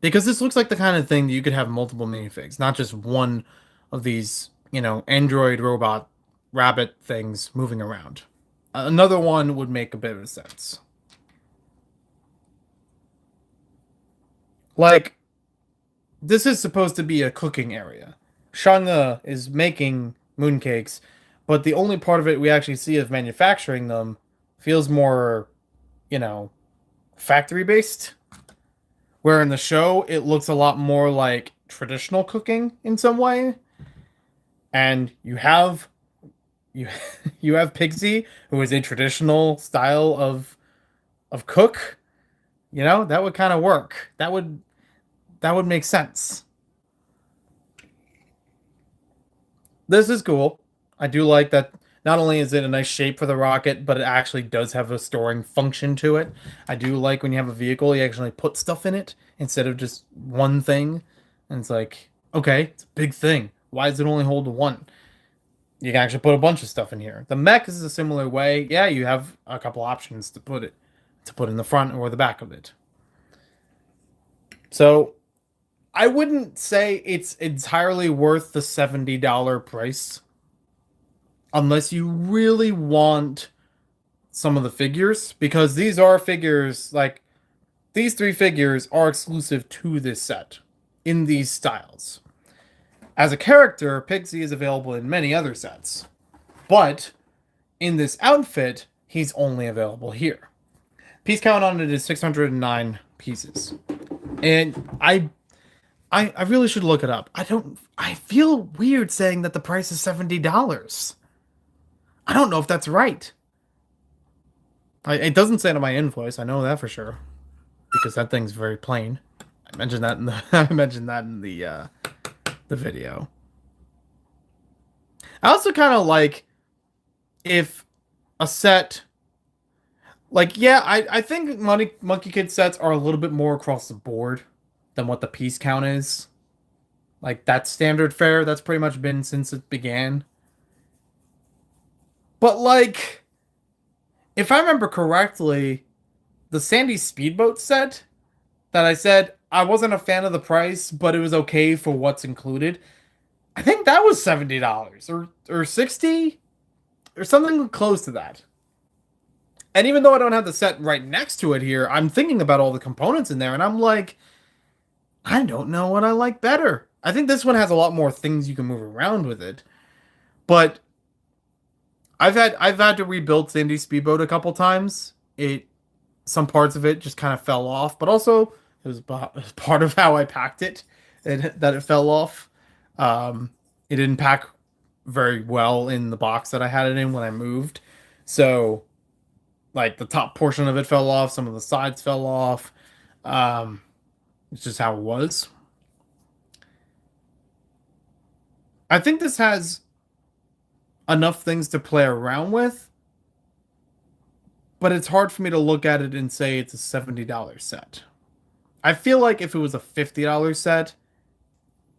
A: Because this looks like the kind of thing that you could have multiple minifigs, not just one of these, you know, android robot rabbit things moving around. Another one would make a bit of sense. Like, this is supposed to be a cooking area. Shanga is making mooncakes, but the only part of it we actually see of manufacturing them feels more, you know, factory based. Where in the show, it looks a lot more like traditional cooking in some way. And you have you have Pixie, who is a traditional style of cook. You know, that would kind of work. That would make sense. This is cool. I do like that. Not only is it a nice shape for the rocket, but it actually does have a storing function to it. I do like when you have a vehicle, you actually put stuff in it instead of just one thing. And it's like, okay, it's a big thing. Why does it only hold one? You can actually put a bunch of stuff in here. The mech is a similar way. Yeah, you have a couple options to put in the front or the back of it. So I wouldn't say it's entirely worth the $70 price unless you really want some of the figures, because these are figures, like these three figures are exclusive to this set in these styles. As a character, Pixie is available in many other sets, but in this outfit, he's only available here. Piece count on it is 609 pieces. And I really should look it up. I feel weird saying that the price is $70. I don't know if that's right. It doesn't say it on my invoice. I know that for sure, because that thing's very plain. I mentioned that in the the video. I also kind of like if a set, like, yeah, I think Monkey Kid sets are a little bit more across the board than what the piece count is. Like, that's standard fare. That's pretty much been since it began. But, like, if I remember correctly, the Sandy Speedboat set that I said I wasn't a fan of the price, but it was okay for what's included, I think that was $70 or 60 or something close to that. And even though I don't have the set right next to it here, I'm thinking about all the components in there, and I'm like, I don't know what I like better. I think this one has a lot more things you can move around with it. But I've had to rebuild Sandy Speedboat a couple times. Some parts of it just kind of fell off, but also it was part of how I packed it that it fell off. It didn't pack very well in the box that I had it in when I moved. So, like, the top portion of it fell off, some of the sides fell off. It's just how it was. I think this has enough things to play around with, but it's hard for me to look at it and say it's a $70 set. I feel like if it was a $50 set,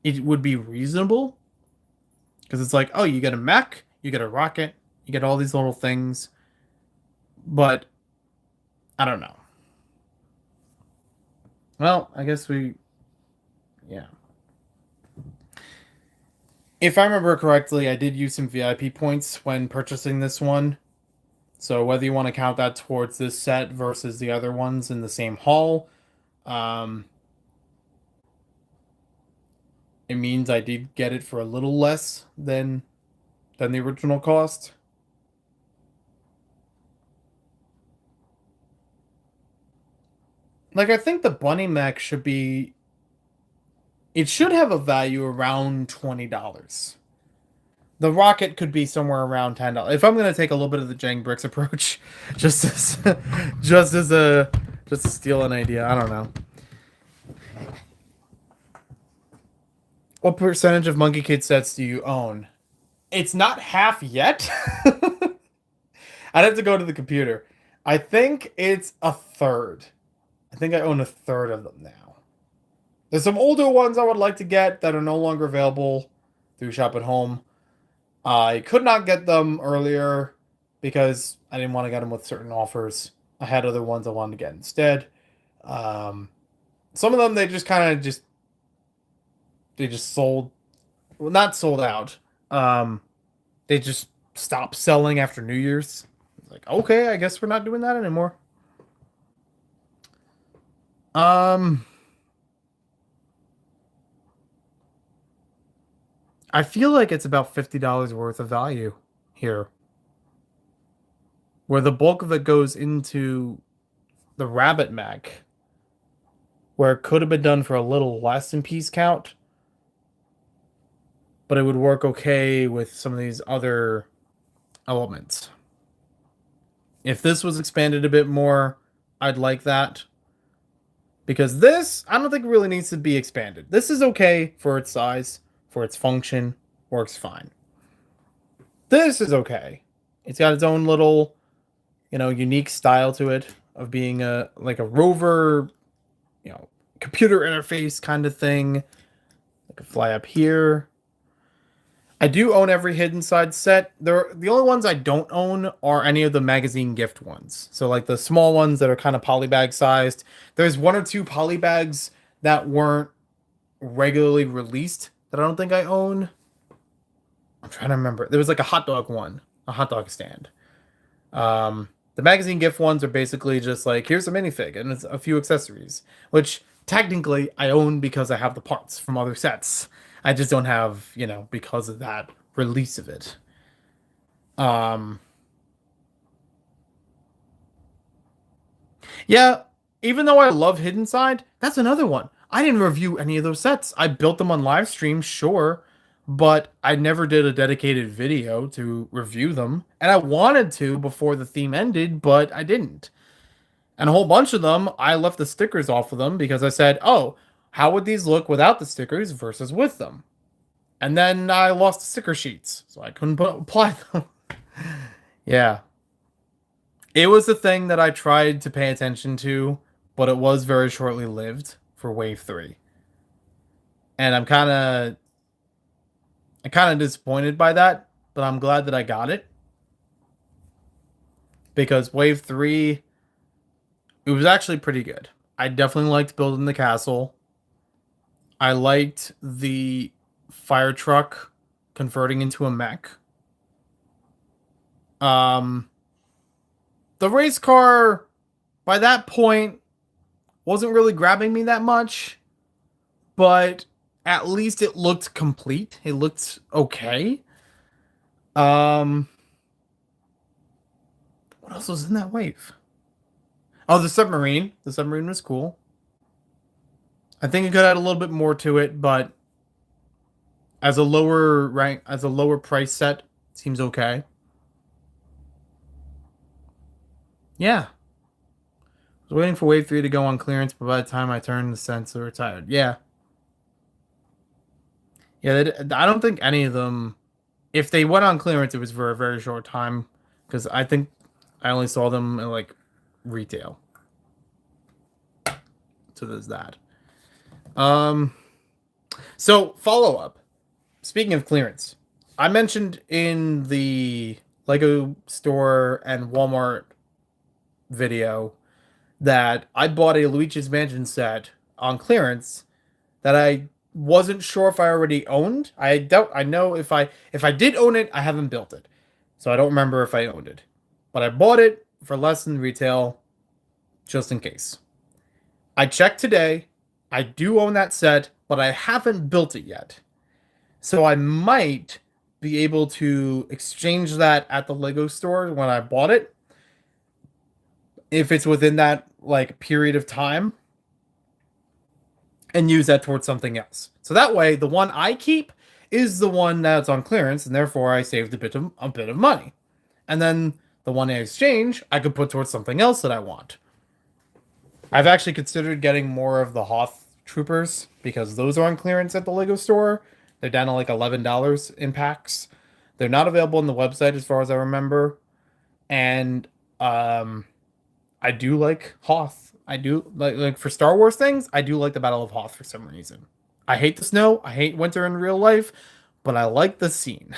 A: it would be reasonable. Because it's like, oh, you get a mech, you get a rocket, you get all these little things. But I don't know. Well, I guess yeah. If I remember correctly, I did use some VIP points when purchasing this one. So whether you want to count that towards this set versus the other ones in the same haul, it means I did get it for a little less than the original cost. Like, I think the Bunny Mech should have a value around $20. The rocket could be somewhere around $10. If I'm gonna take a little bit of the Jang Bricks approach, just to steal an idea, I don't know. What percentage of Monkey Kid sets do you own? It's not half yet. I'd have to go to the computer. I think it's a third. I think I own a third of them now. There's some older ones I would like to get that are no longer available through Shop at Home. I could not get them earlier because I didn't want to get them with certain offers. I had other ones I wanted to get instead. Some of them they just sold, well, not sold out. They just stopped selling after New Year's. Like, okay, I guess we're not doing that anymore. I feel like it's about $50 worth of value here, where the bulk of it goes into the Rabbit Mech, where it could have been done for a little less in piece count, but it would work okay with some of these other elements. If this was expanded a bit more, I'd like that. Because this, I don't think really needs to be expanded. This is okay for its size, for its function, works fine. This is okay. It's got its own little, unique style to it of being a rover, computer interface kind of thing. I could fly up here. I do own every Hidden Side set. The only ones I don't own are any of the magazine gift ones. So like the small ones that are kind of polybag sized. There's one or two polybags that weren't regularly released that I don't think I own. I'm trying to remember. There was like a hot dog one, a hot dog stand. The magazine gift ones are basically just like, here's a minifig and it's a few accessories, which technically I own because I have the parts from other sets. I just don't have, because of that release of it. Um, yeah, even though I love Hidden Side, that's another one. I didn't review any of those sets. I built them on live stream, sure, but I never did a dedicated video to review them. And I wanted to before the theme ended, but I didn't. And a whole bunch of them, I left the stickers off of them because I said, oh, how would these look without the stickers versus with them? And then I lost the sticker sheets, so I couldn't apply them. Yeah. It was a thing that I tried to pay attention to, but it was very shortly lived for Wave 3. And I'm kind of disappointed by that, but I'm glad that I got it. Because Wave 3, it was actually pretty good. I definitely liked building the castle. I liked the fire truck converting into a mech. Um, the race car, by that point, wasn't really grabbing me that much, but at least it looked complete. It looked okay. Um, what else was in that wave? Oh, the submarine. The submarine was cool. I think it could add a little bit more to it, but as a lower price set, seems okay. Yeah. I was waiting for Wave 3 to go on clearance, but by the time I turned, the sensor retired. Yeah. Yeah, I don't think any of them, if they went on clearance, it was for a very short time, because I think I only saw them in like retail. So there's that. Um, so follow up. Speaking of clearance, I mentioned in the Lego store and Walmart video that I bought a Luigi's Mansion set on clearance that I wasn't sure if I already owned. I know if I did own it, I haven't built it. So I don't remember if I owned it. But I bought it for less than retail just in case. I checked today. I do own that set, but I haven't built it yet. So I might be able to exchange that at the Lego store when I bought it if it's within that like period of time and use that towards something else. So that way, the one I keep is the one that's on clearance, and therefore I saved a bit of money. And then the one I exchange, I could put towards something else that I want. I've actually considered getting more of the Hoth Troopers because those are on clearance at the Lego store. They're down to like $11 in packs. They're not available on the website as far as I remember. And I do like Hoth. I do like for Star Wars things, I do like the Battle of Hoth for some reason. I hate the snow, I hate winter in real life, but I like the scene.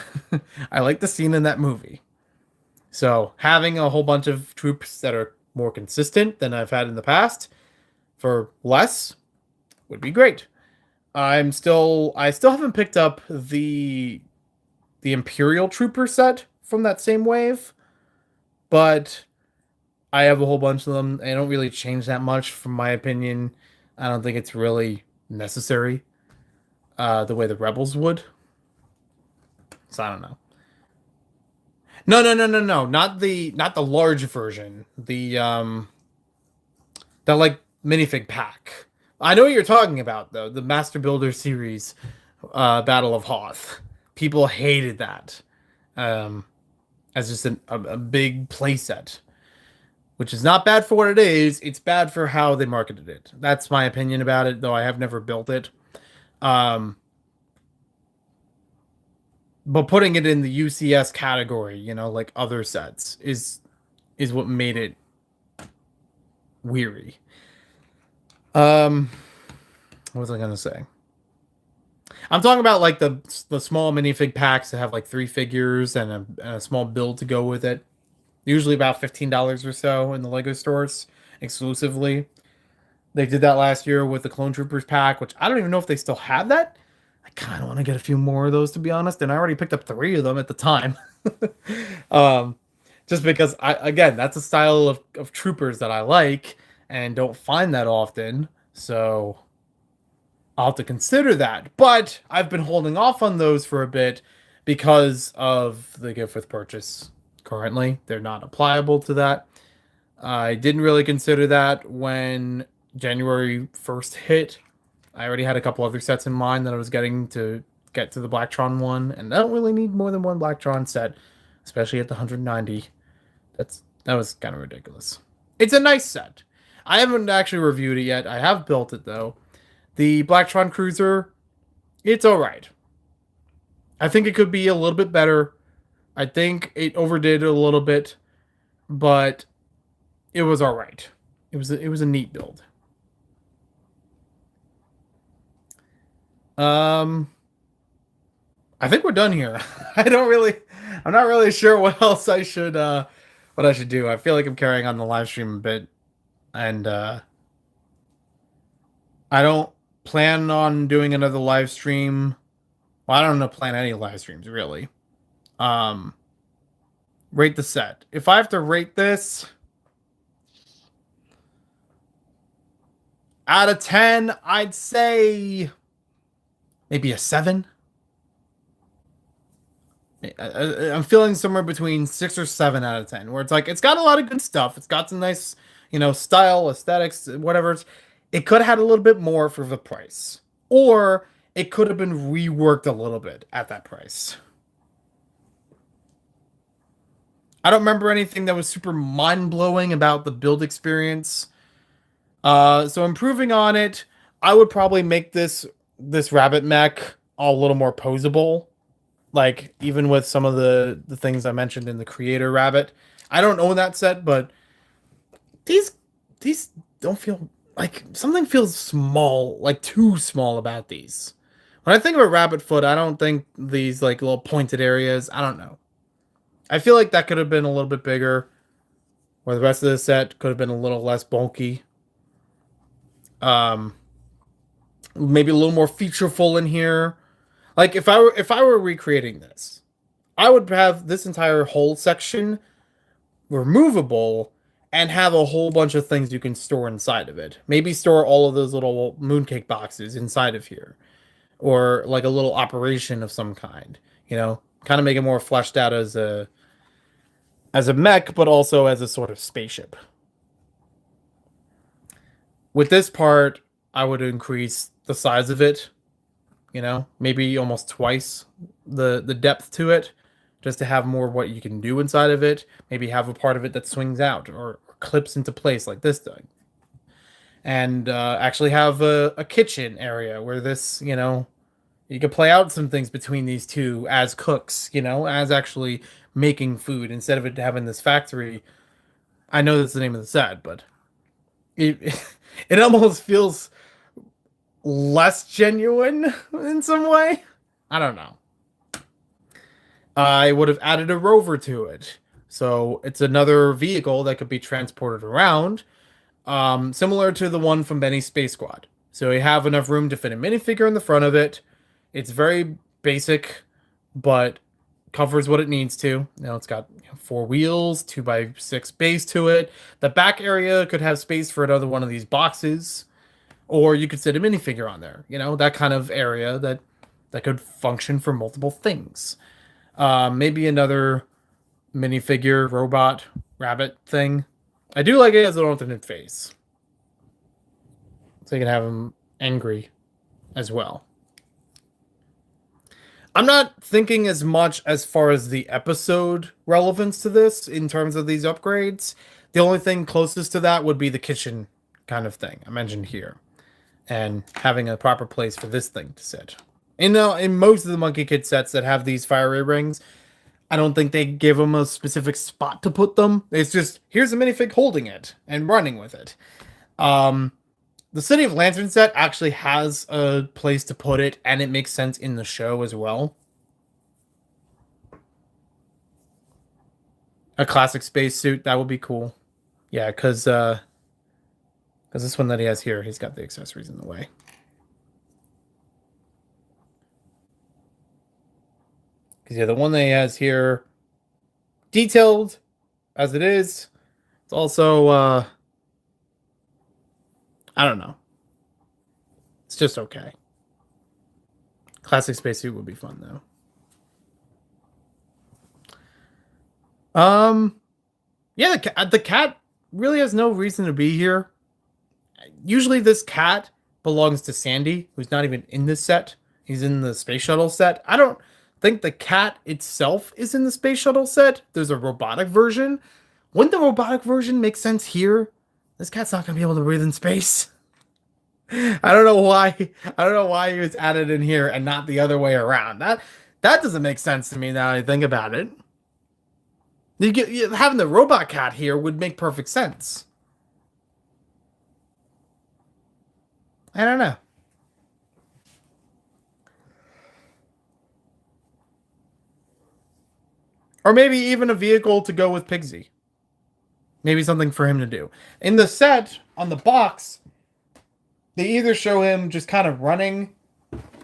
A: I like the scene in that movie. So having a whole bunch of troops that are more consistent than I've had in the past for less would be great. I still haven't picked up the Imperial Trooper set from that same wave, but I have a whole bunch of them. They don't really change that much, from my opinion. I don't think it's really necessary, the way the Rebels would. So I don't know. No, no, no, no, no. Not the large version. The like minifig pack. I know what you're talking about though. The Master Builder series, Battle of Hoth. People hated that, um, as just a big playset, which is not bad for what it is. It's bad for how they marketed it. That's my opinion about it, though I have never built it. Um, but putting it in the UCS category, like other sets, is what made it weary. What was I gonna say? I'm talking about like the small minifig packs that have like 3 figures and a small build to go with it. Usually about $15 or so in the Lego stores exclusively. They did that last year with the Clone Troopers pack, which I don't even know if they still have that. I kind of want to get a few more of those, to be honest, and I already picked up 3 of them at the time. um, just because again, that's a style of troopers that I like and don't find that often. So I'll have to consider that. But I've been holding off on those for a bit because of the gift with purchase. Currently, they're not applicable to that. I didn't really consider that when January 1st hit. I already had a couple other sets in mind that I was getting to get to the Blacktron one, and I don't really need more than one Blacktron set, especially at the 190. That was kind of ridiculous. It's a nice set. I haven't actually reviewed it yet. I have built it though. The Blacktron Cruiser, it's all right. I think it could be a little bit better. I think it overdid it a little bit, but it was all right. It was a neat build. Um, I think we're done here. I'm not really sure what else what I should do. I feel like I'm carrying on the live stream a bit, and I don't plan on doing another live stream. Well, I don't plan any live streams really. Um, Rate the set. If I have to rate this out of 10, I'd say maybe a 7. I'm feeling somewhere between 6 or 7 out of 10, where it's like it's got a lot of good stuff. It's got some nice, style, aesthetics, whatever. It could have had a little bit more for the price, or it could have been reworked a little bit at that price. I don't remember anything that was super mind blowing about the build experience. So improving on it, I would probably make this rabbit mech a little more posable. Like even with some of the things I mentioned in the Creator Rabbit. I don't own that set, but these don't feel like something feels small, like too small about these. When I think of a rabbit foot, I don't think these like little pointed areas. I don't know. I feel like that could have been a little bit bigger, or the rest of the set could have been a little less bulky. Um, Maybe a little more featureful in here. Like if I were recreating this, I would have this entire whole section removable and have a whole bunch of things you can store inside of it. Maybe store all of those little mooncake boxes inside of here, or like a little operation of some kind. Kind of make it more fleshed out as a mech, but also as a sort of spaceship. With this part, I would increase the size of it, maybe almost twice the depth to it, just to have more of what you can do inside of it. Maybe have a part of it that swings out or clips into place like this thing. And actually have a kitchen area where this, you could play out some things between these two as cooks, as actually making food instead of it having this factory. I know that's the name of the set, but it it almost feels less genuine in some way. I don't know. I would have added a rover to it. So it's another vehicle that could be transported around, similar to the one from Benny's Space Squad. So you have enough room to fit a minifigure in the front of it. It's very basic, but covers what it needs to. It's got 4 wheels, 2x6 base to it. The back area could have space for another one of these boxes, or you could sit a minifigure on there. That kind of area that could function for multiple things. Maybe another minifigure robot rabbit thing. I do like it as an alternate face, so you can have him angry as well. I'm not thinking as much as far as the episode relevance to this in terms of these upgrades. The only thing closest to that would be the kitchen kind of thing I mentioned here, and having a proper place for this thing to sit. In most of the Monkey Kid sets that have these fire ray rings, I don't think they give them a specific spot to put them. It's just, here's a minifig holding it and running with it. The the City of Lantern set actually has a place to put it, and it makes sense in the show as well. A classic spacesuit, that would be cool. Yeah, because this one that he has here, he's got the accessories in the way. Because yeah, the one that he has here, detailed as it is, it's also I don't know. It's just okay. Classic spacesuit would be fun though. Yeah, the cat really has no reason to be here. Usually this cat belongs to Sandy, who's not even in this set. He's in the space shuttle set. I don't think the cat itself is in the space shuttle set. There's a robotic version. Wouldn't the robotic version make sense here? This cat's not gonna be able to breathe in space. I don't know why. I don't know why he was added in here and not the other way around. That doesn't make sense to me now that I think about it. Having the robot cat here would make perfect sense. I don't know. Or maybe even a vehicle to go with Pigsy. Maybe something for him to do. In the set, on the box, they either show him just kind of running,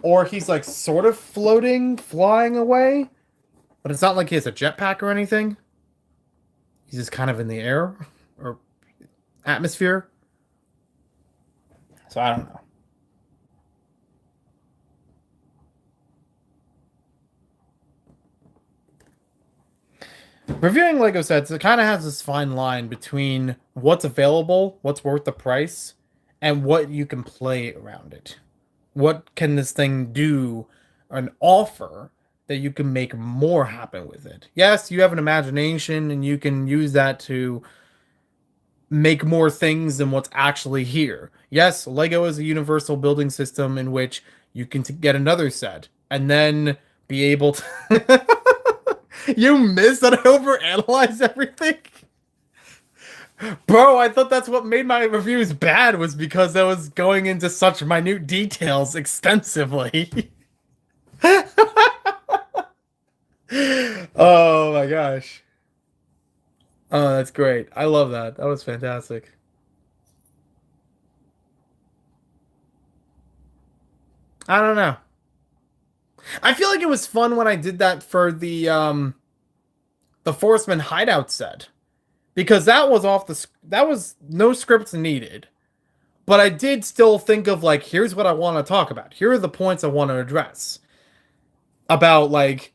A: or he's like sort of floating, flying away. But it's not like he has a jetpack or anything. He's just kind of in the air or atmosphere. So I don't know. Reviewing Lego sets, it kind of has this fine line between what's available, what's worth the price, and what you can play around it. What can this thing do and offer that you can make more happen with it? Yes, you have an imagination and you can use that to make more things than what's actually here. Yes, Lego is a universal building system in which you can get another set and then be able to... You missed that I overanalyze everything? Bro, I thought that's what made my reviews bad, was because I was going into such minute details extensively. Oh my gosh. Oh, that's great. I love that. That was fantastic. I don't know. I feel like it was fun when I did that for the Forceman hideout set, because that was that was no scripts needed. But I did still think of like, here's what I want to talk about. Here are the points I want to address about like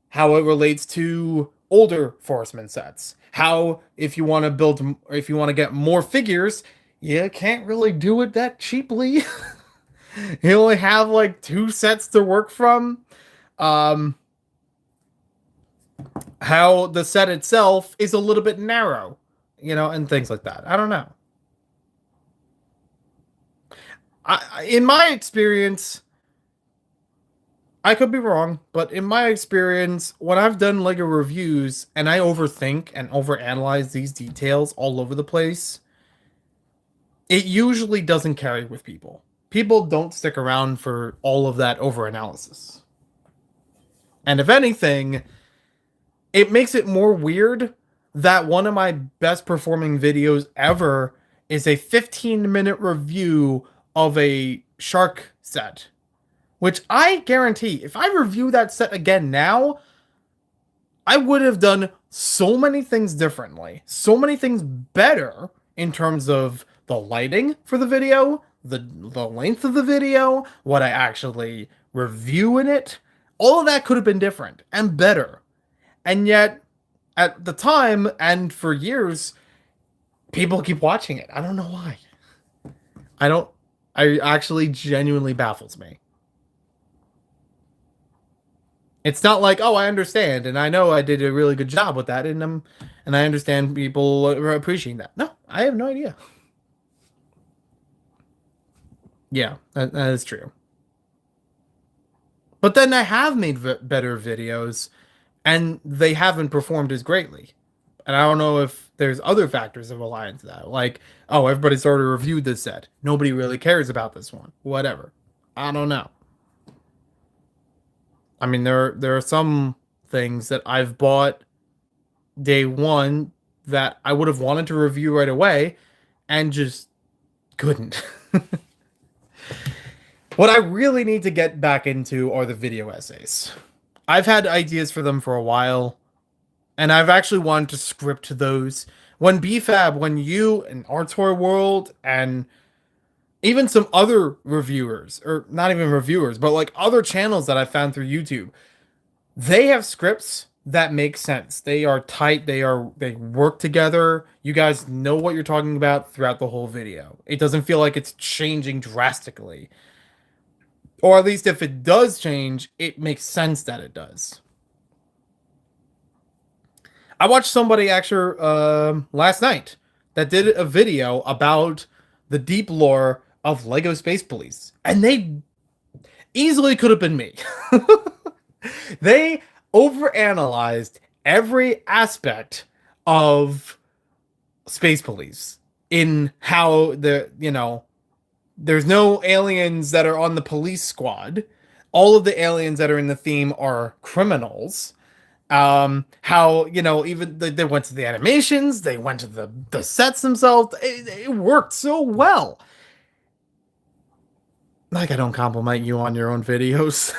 A: how it relates to older Forceman sets. How if you want to build, or if you want to get more figures, you can't really do it that cheaply. You only have like 2 sets to work from. How the set itself is a little bit narrow, and things like that. I don't know. In my experience, I could be wrong, but in my experience, when I've done Lego reviews and I overthink and overanalyze these details all over the place, it usually doesn't carry with people. People don't stick around for all of that overanalysis. And if anything, it makes it more weird that one of my best performing videos ever is a 15-minute review of a shark set. Which I guarantee, if I review that set again now, I would have done so many things differently. So many things better in terms of the lighting for the video, the length of the video, what I actually review in it. All of that could have been different and better. And yet, at the time and for years, people keep watching it. I don't know why. I actually genuinely baffles me. It's not like, oh, I understand, and I know I did a really good job with that, and I understand people are appreciating that. No, I have no idea. Yeah, that is true. But then I have made better videos, and they haven't performed as greatly. And I don't know if there's other factors that rely into that. Like, oh, everybody's already reviewed this set. Nobody really cares about this one. Whatever. I don't know. I mean, there are some things that I've bought day one that I would have wanted to review right away and just couldn't. What I really need to get back into are the video essays. I've had ideas for them for a while, and I've actually wanted to script those. When BFAB, when you and Artoy World, and even some other reviewers, or not even reviewers, but like other channels that I found through YouTube, they have scripts that make sense. They are tight. They work together. You guys know what you're talking about throughout the whole video. It doesn't feel like it's changing drastically. Or at least if it does change, it makes sense that it does. I watched somebody actually last night that did a video about the deep lore of Lego Space Police, and they easily could have been me. They overanalyzed every aspect of Space Police in how there's no aliens that are on the police squad. All of the aliens that are in the theme are criminals. How, even they went to the animations, they went to the sets themselves. It worked so well. Like, I don't compliment you on your own videos,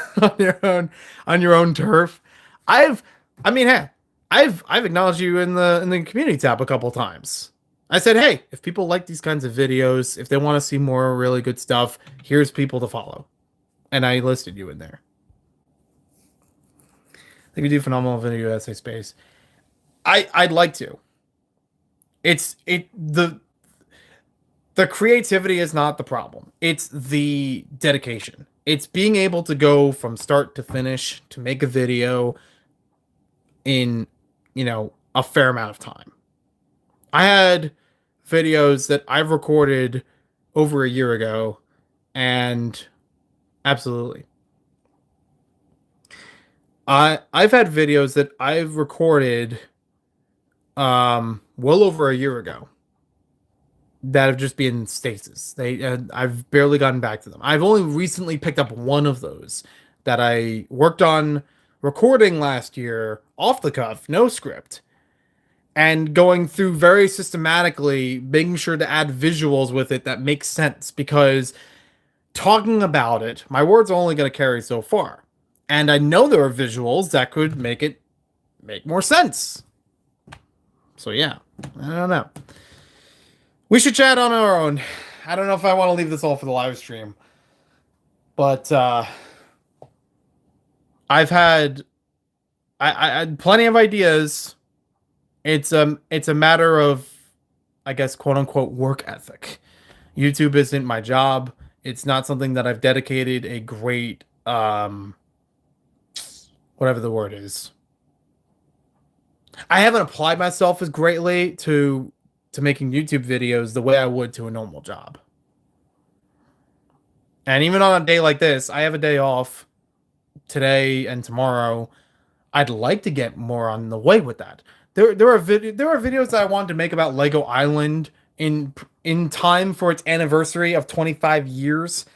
A: on your own turf. I've acknowledged you in the community tab a couple times. I said, hey, if people like these kinds of videos, if they want to see more really good stuff, here's people to follow. And I listed you in there. I think you do phenomenal video essay space. I'd like to. The creativity is not the problem. It's the dedication. It's being able to go from start to finish to make a video in, a fair amount of time. I had videos that I've recorded over a year ago, and absolutely. I've had videos that I've recorded well over a year ago that have just been stasis. I've barely gotten back to them. I've only recently picked up one of those that I worked on recording last year off the cuff, no script, and going through very systematically, making sure to add visuals with it that make sense, because talking about it, my words are only going to carry so far. And I know there are visuals that could make more sense. So yeah, I don't know. We should chat on our own. I don't know if I want to leave this all for the live stream, but I've had I had plenty of ideas. It's a matter of, I guess, quote unquote, work ethic. YouTube isn't my job. It's not something that I've dedicated a great whatever the word is. I haven't applied myself as greatly to making YouTube videos the way I would to a normal job. And even on a day like this, I have a day off today and tomorrow. I'd like to get more on the way with that. There are videos that I wanted to make about Lego Island in time for its anniversary of 25 years.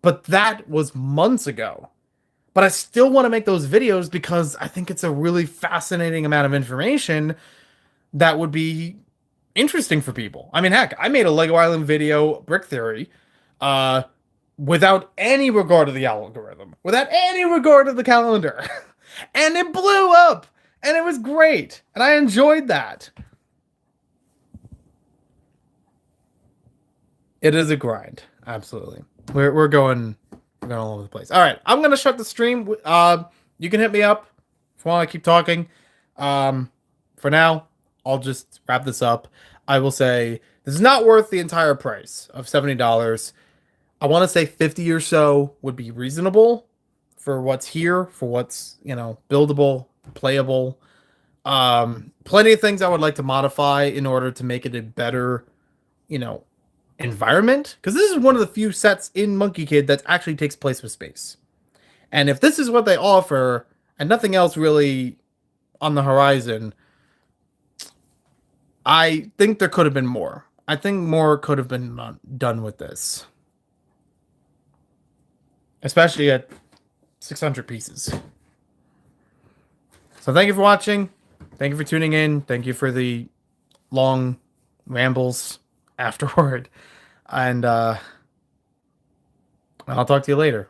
A: But that was months ago. But I still want to make those videos because I think it's a really fascinating amount of information that would be interesting for people. I mean, heck, I made a Lego Island video, Brick Theory, without any regard to the algorithm, without any regard to the calendar. And it blew up, and it was great, and I enjoyed that. It is a grind, absolutely. We're going all over the place. All right, I'm gonna shut the stream. You can hit me up if you want to keep talking. For now, I'll just wrap this up. I will say this is not worth the entire price of $70. I want to say 50 or so would be reasonable for what's here, for what's, buildable, playable. Plenty of things I would like to modify in order to make it a better, environment. Because this is one of the few sets in Monkey Kid that actually takes place with space. And if this is what they offer and nothing else really on the horizon, I think there could have been more. I think more could have been done with this, especially at 600 pieces. So thank you for watching. Thank you for tuning in. Thank you for the long rambles afterward. And I'll talk to you later.